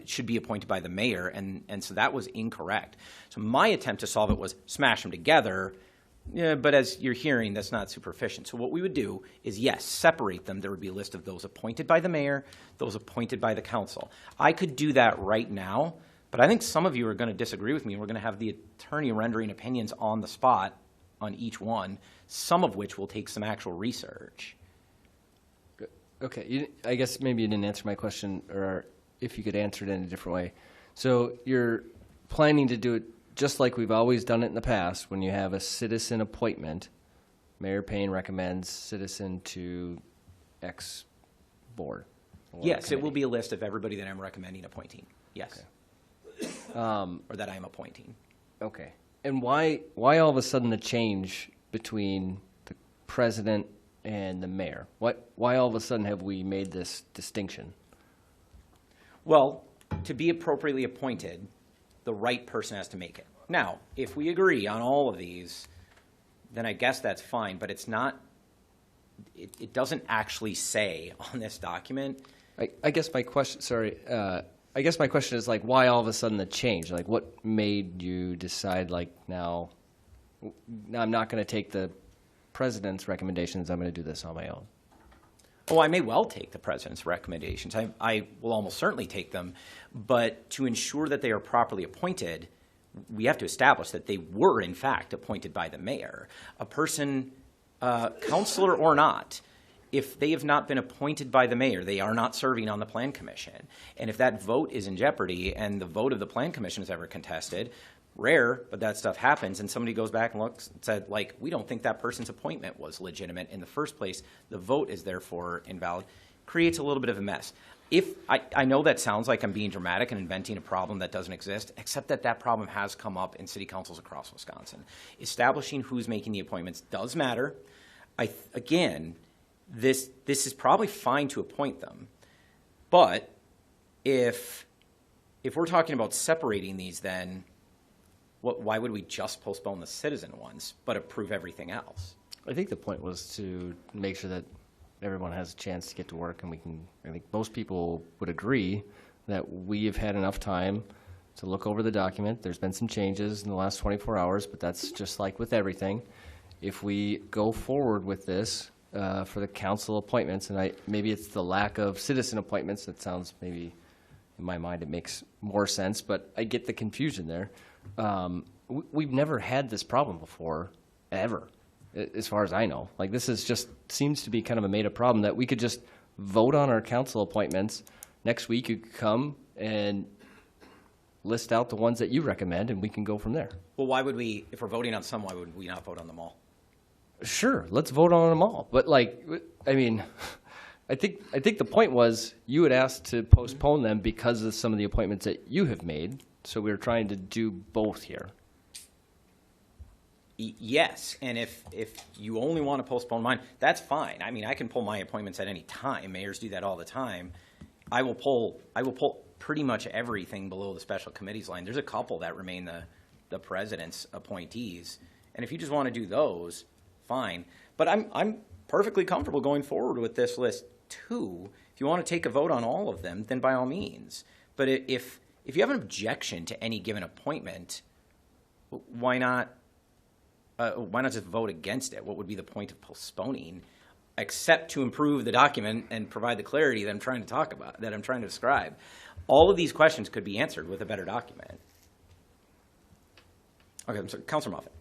should be appointed by the mayor, and so that was incorrect. So my attempt to solve it was smash them together. Yeah, but as you're hearing, that's not super efficient. So what we would do is, yes, separate them. There would be a list of those appointed by the mayor, those appointed by the council. I could do that right now, but I think some of you are going to disagree with me. We're going to have the attorney rendering opinions on the spot on each one, some of which will take some actual research. Okay, I guess maybe you didn't answer my question, or if you could answer it in a different way. So you're planning to do it just like we've always done it in the past, when you have a citizen appointment, Mayor Payne recommends citizen to X board. Yes, it will be a list of everybody that I'm recommending appointing. Yes. Okay. Or that I'm appointing. Okay. And why all of a sudden the change between the president and the mayor? Why all of a sudden have we made this distinction? Well, to be appropriately appointed, the right person has to make it. Now, if we agree on all of these, then I guess that's fine, but it's not, it doesn't actually say on this document. I guess my question, I guess my question is, like, why all of a sudden the change? Like, what made you decide, like, now I'm not going to take the president's recommendations, I'm going to do this on my own? Oh, I may well take the president's recommendations. I will almost certainly take them. But to ensure that they are properly appointed, we have to establish that they were, in fact, appointed by the mayor. A person, councilor or not, if they have not been appointed by the mayor, they are not serving on the plan commission. And if that vote is in jeopardy and the vote of the plan commission is ever contested, rare, but that stuff happens, and somebody goes back and looks and said, like, we don't think that person's appointment was legitimate in the first place, the vote is therefore invalid, creates a little bit of a mess. I know that sounds like I'm being dramatic and inventing a problem that doesn't exist, except that that problem has come up in city councils across Wisconsin. Establishing who's making the appointments does matter. Again, this is probably fine to appoint them, but if we're talking about separating these, then why would we just postpone the citizen ones but approve everything else? I think the point was to make sure that everyone has a chance to get to work, and I think most people would agree that we have had enough time to look over the document. There's been some changes in the last 24 hours, but that's just like with everything. If we go forward with this for the council appointments, and maybe it's the lack of citizen appointments, that sounds, maybe in my mind it makes more sense, but I get the confusion there. We've never had this problem before ever, as far as I know. Like, this is just, seems to be kind of a made-up problem that we could just vote on our council appointments. Next week, you could come and list out the ones that you recommend, and we can go from there. Well, why would we, if we're voting on some, why would we not vote on them all? Sure, let's vote on them all. But like, I mean, I think the point was you had asked to postpone them because of some of the appointments that you have made. So we were trying to do both here. Yes, and if you only want to postpone mine, that's fine. I mean, I can pull my appointments at any time. Mayors do that all the time. I will pull pretty much everything below the special committees line. There's a couple that remain the president's appointees, and if you just want to do those, fine. But I'm perfectly comfortable going forward with this list too. If you want to take a vote on all of them, then by all means. But if you have an objection to any given appointment, why not just vote against it? What would be the point of postponing, except to improve the document and provide the clarity that I'm trying to talk about, that I'm trying to describe? All of these questions could be answered with a better document. Okay, I'm sorry, Councilor Moffitt.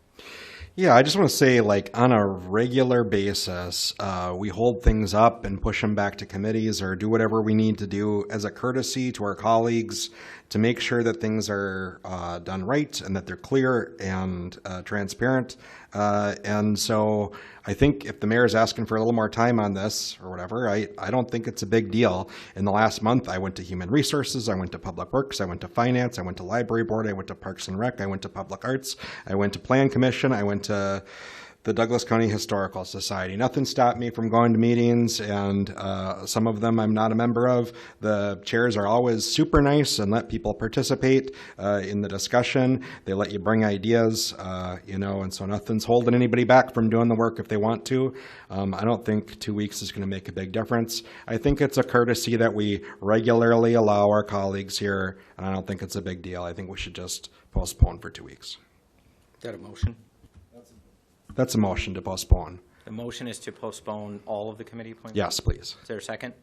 Yeah, I just want to say, like, on a regular basis, we hold things up and push them back to committees or do whatever we need to do as a courtesy to our colleagues to make sure that things are done right and that they're clear and transparent. And so I think if the mayor is asking for a little more time on this or whatever, I don't think it's a big deal. In the last month, I went to Human Resources, I went to Public Works, I went to Finance, I went to Library Board, I went to Parks and Rec, I went to Public Arts, I went to Plan Commission, I went to the Douglas County Historical Society. Nothing stopped me from going to meetings, and some of them I'm not a member of. The chairs are always super nice and let people participate in the discussion. They let you bring ideas, and so nothing's holding anybody back from doing the work if they want to. I don't think 2 weeks is going to make a big difference. I think it's a courtesy that we regularly allow our colleagues here, and I don't think it's a big deal. I think we should just postpone for 2 weeks. Is that a motion? That's a motion to postpone. The motion is to postpone all of the committee appointments? Yes, please. Is there a second?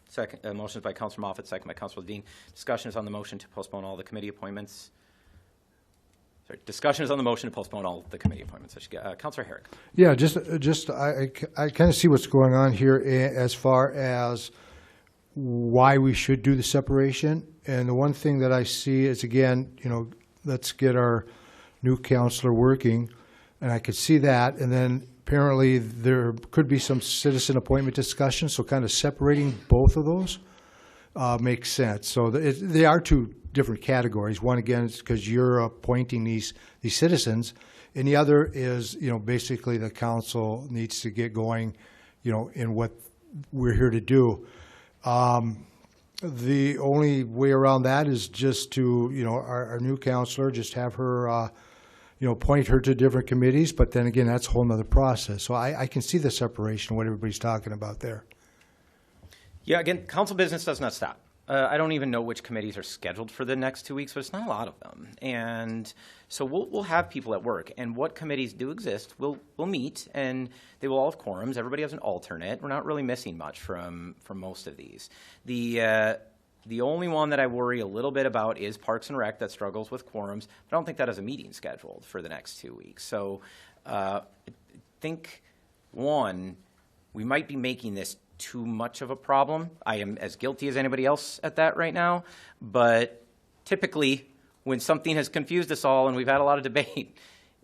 Second. Motion is by Councilor Moffitt, second by Councilor Dean. Discussion is on the motion to postpone all the committee appointments. Sorry, discussion is on the motion to postpone all the committee appointments. Councilor Herrick. Yeah, I kind of see what's going on here as far as why we should do the separation. And the one thing that I see is, again, let's get our new counselor working. And I could see that, and then apparently there could be some citizen appointment discussion, so kind of separating both of those makes sense. So they are two different categories. One, again, is because you're appointing these citizens, and the other is, basically the council needs to get going, in what we're here to do. The only way around that is just to, our new counselor, just have her point her to different committees, but then again, that's a whole nother process. So I can see the separation, what everybody's talking about there. Yeah, again, council business does not stop. I don't even know which committees are scheduled for the next 2 weeks, but it's not a lot of them. And so we'll have people at work, and what committees do exist, we'll meet, and they will all have quorums. Everybody has an alternate. We're not really missing much from most of these. The only one that I worry a little bit about is Parks and Rec that struggles with quorums. But I don't think that has a meeting scheduled for the next 2 weeks. So I think, one, we might be making this too much of a problem. I am as guilty as anybody else at that right now. But typically, when something has confused us all and we've had a lot of debate,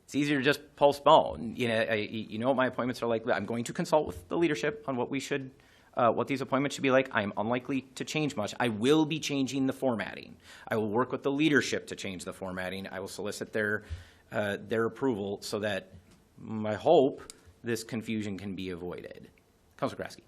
it's easier to just postpone. You know what my appointments are like. I'm going to consult with the leadership on what these appointments should be like. I'm unlikely to change much. I will be changing the formatting. I will work with the leadership to change the formatting. I will solicit their approval so that I hope this confusion can be avoided. Councilor Grasky.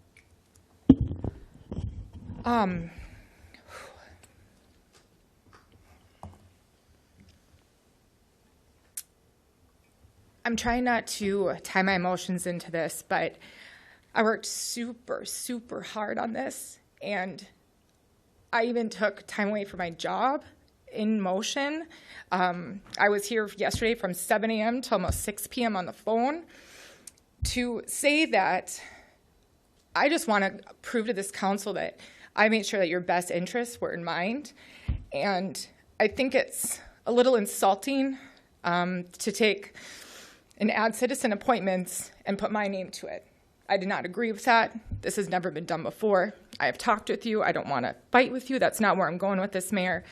I'm trying not to tie my emotions into this, but I worked super, super hard on this, and I even took time away from my job in motion. I was here yesterday from 7 a.m. to almost 6 p.m. on the phone to say that I just want to prove to this council that I made sure that your best interests were in mind. And I think it's a little insulting to take and add citizen appointments and put my name to it. I did not agree with that. This has never been done before. I have talked with you. I don't want to fight with you. That's not where I'm going with this, Mayor.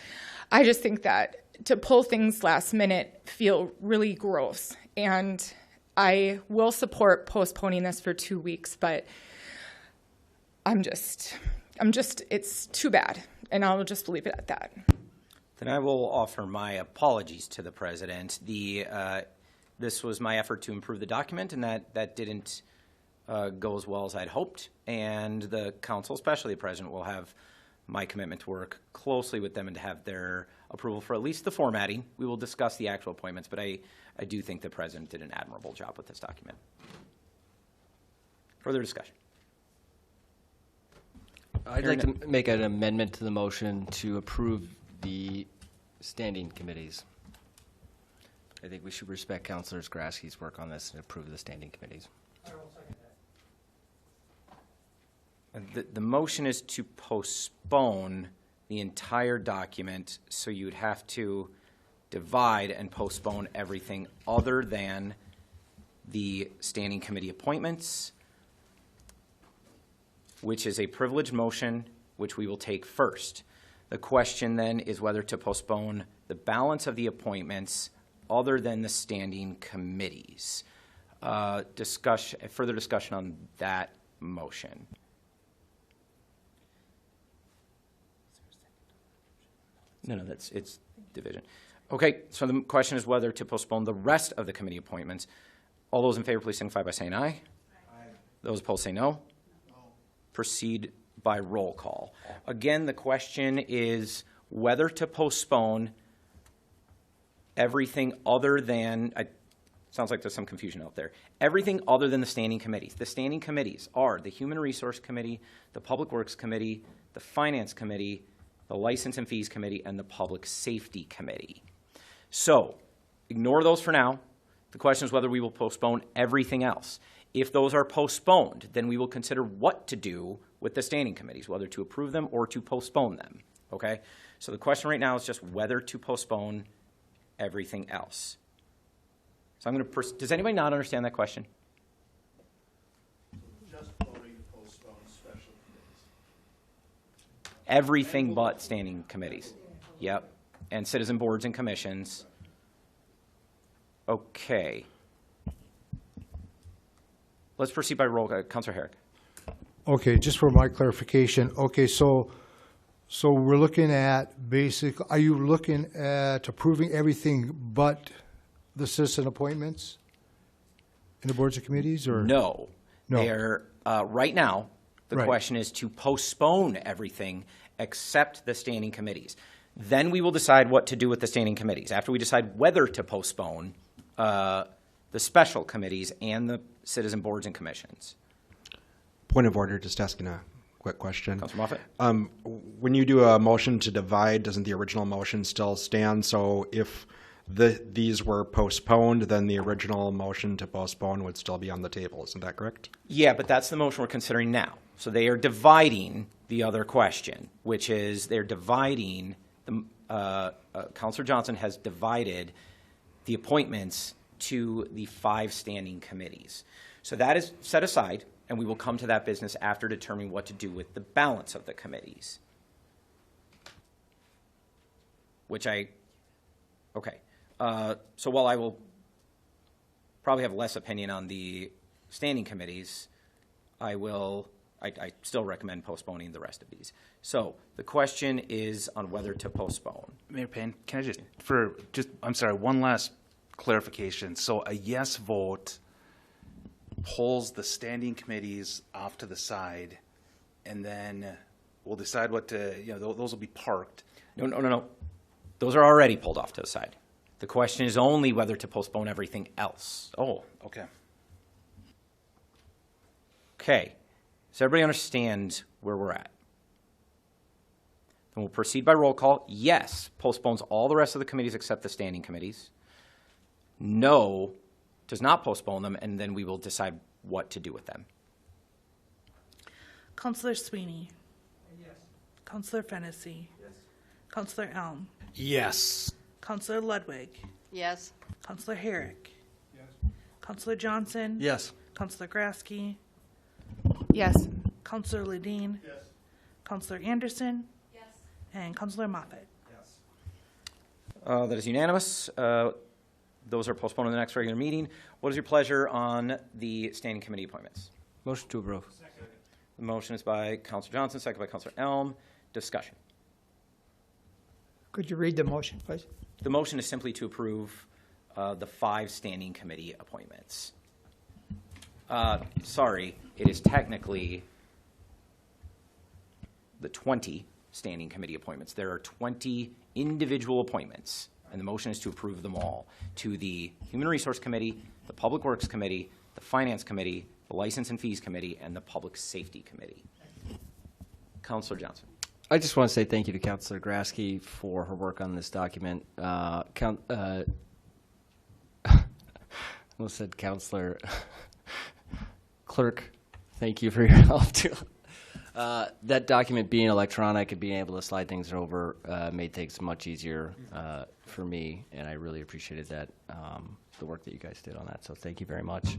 I just think that to pull things last minute feel really gross. And I will support postponing this for 2 weeks, but it's too bad. And I'll just leave it at that. Then I will offer my apologies to the president. This was my effort to improve the document, and that didn't go as well as I'd hoped. And the council, especially the president, will have my commitment to work closely with them and to have their approval for at least the formatting. We will discuss the actual appointments, but I do think the president did an admirable job with this document. Further discussion? I'd like to make an amendment to the motion to approve the standing committees. I think we should respect Councilor Grasky's work on this and approve the standing committees. The motion is to postpone the entire document, so you would have to divide and postpone everything other than the standing committee appointments, which is a privileged motion, which we will take first. The question then is whether to postpone the balance of the appointments other than the standing committees. Further discussion on that motion. No, it's division. Okay, so the question is whether to postpone the rest of the committee appointments. All those in favor, please signify by saying aye. Aye. Those opposed say no. No. Proceed by roll call. Again, the question is whether to postpone everything other than, sounds like there's some confusion out there, everything other than the standing committees. The standing committees are the Human Resource Committee, the Public Works Committee, the Finance Committee, the License and Fees Committee, and the Public Safety Committee. So, ignore those for now. The question is whether we will postpone everything else. If those are postponed, then we will consider what to do with the standing committees, whether to approve them or to postpone them, okay? So the question right now is just whether to postpone everything else. So I'm going to, does anybody not understand that question? Just voting to postpone special committees. Everything but standing committees. Yep. And citizen boards and commissions. Okay. Let's proceed by roll. Councilor Herrick. Okay, just for my clarification, okay, so we're looking at are you looking at approving everything but the citizen appointments in the boards and committees, or? No. No. They're, right now, the Right. question is to postpone everything except the standing committees. Then we will decide what to do with the standing committees. After we decide whether to postpone the special committees and the citizen boards and commissions. Point of order, just asking a quick question. Councilor Moffett? When you do a motion to divide, doesn't the original motion still stand? So if these were postponed, then the original motion to postpone would still be on the table. Isn't that correct? Yeah, but that's the motion we're considering now. So they are dividing the other question, which is they're dividing, Councilor Johnson has divided the appointments to the 5 standing committees. So that is set aside, and we will come to that business after determining what to do with the balance of the committees. Okay. So while I will probably have less opinion on the standing committees, I still recommend postponing the rest of these. So the question is on whether to postpone. Mayor Payne, can I one last clarification. So a yes vote pulls the standing committees off to the side, and then we'll decide what to, those will be parked. No. Those are already pulled off to the side. The question is only whether to postpone everything else. Oh, okay. Okay. Does everybody understand where we're at? Then we'll proceed by roll call. Yes, postpones all the rest of the committees except the standing committees. No, does not postpone them, and then we will decide what to do with them. Councilor Sweeney. Yes. Councilor Fennessy. Yes. Councilor Elm. Yes. Councilor Ludwig. Yes. Councilor Herrick. Yes. Counselor Johnson? Yes. Counselor Grasky? Yes. Counselor Ledeen? Yes. Counselor Anderson? Yes. And Counselor Moffett? That is unanimous. Those are postponed to the next regular meeting. What is your pleasure on the standing committee appointments? Motion to approve. The motion is by Counselor Johnson, second by Counselor Elm. Discussion. Could you read the motion, please? The motion is simply to approve the 5 standing committee appointments. Sorry, it is technically the 20 standing committee appointments. There are 20 individual appointments, and the motion is to approve them all to the Human Resource Committee, the Public Works Committee, the Finance Committee, the License and Fees Committee, and the Public Safety Committee. Counselor Johnson. I just want to say thank you to Counselor Grasky for her work on this document. Almost said Counselor Clerk, thank you for your help too. That document being electronic and being able to slide things over made things much easier for me, and I really appreciated that, the work that you guys did on that. So thank you very much.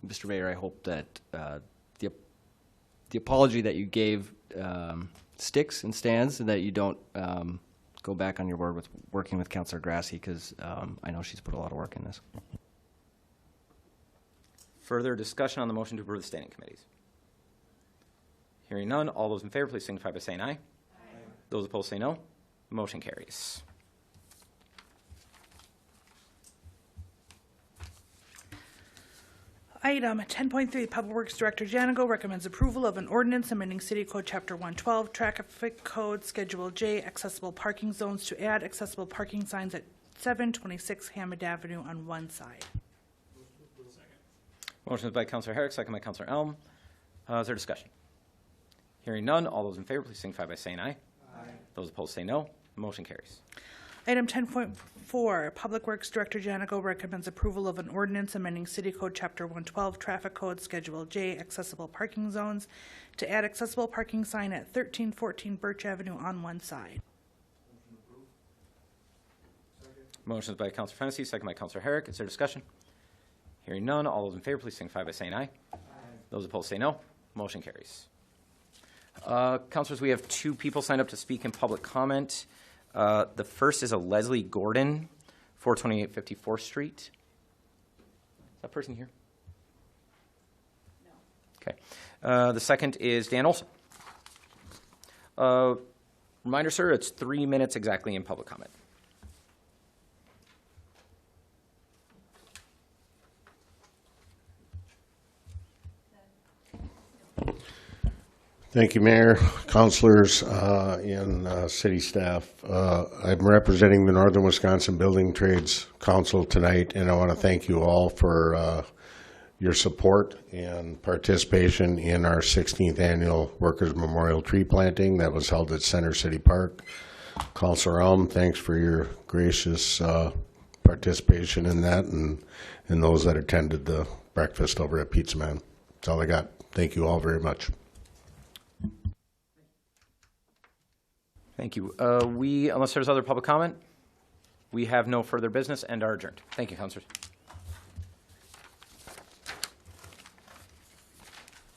Mr. Mayor, I hope that the apology that you gave sticks and stands, and that you don't go back on your word with working with Counselor Grasky, because I know she's put a lot of work in this. Further discussion on the motion to approve the standing committees? Hearing none, all those in favor, please signify by saying aye. Aye. Those opposed say no. Motion carries. Item 10.3, Public Works Director Janigo recommends approval of an ordinance amending City Code Chapter 112, Traffic Code Schedule J, accessible parking zones to add accessible parking signs at 726 Hammond Avenue on one side. Motion is by Counselor Herrick, second by Counselor Elm. Is there discussion? Hearing none, all those in favor, please signify by saying aye. Aye. Those opposed say no. Motion carries. Item 10.4, Public Works Director Janigo recommends approval of an ordinance amending City Code Chapter 112, Traffic Code Schedule J, accessible parking zones to add accessible parking sign at 1314 Birch Avenue on one side. Motion is by Counselor Fennessy, second by Counselor Herrick. Is there discussion? Hearing none, all those in favor, please signify by saying aye. Aye. Those opposed say no. Motion carries. Councilors, we have 2 people signed up to speak in public comment. The first is a Leslie Gordon, 428 54th Street. Is that person here? No. Okay. The second is Dan Olson. Reminder, sir, it's 3 minutes exactly in public comment. Thank you, Mayor, councilors, and city staff. I'm representing the Northern Wisconsin Building Trades Council tonight, and I want to thank you all for your support and participation in our 16th annual Workers' Memorial Tree Planting that was held at Center City Park. Councilor Elm, thanks for your gracious participation in that, and those that attended the breakfast over at Pizza Man. That's all I got. Thank you all very much. Thank you. Unless there's other public comment, we have no further business and are adjourned. Thank you, councilors.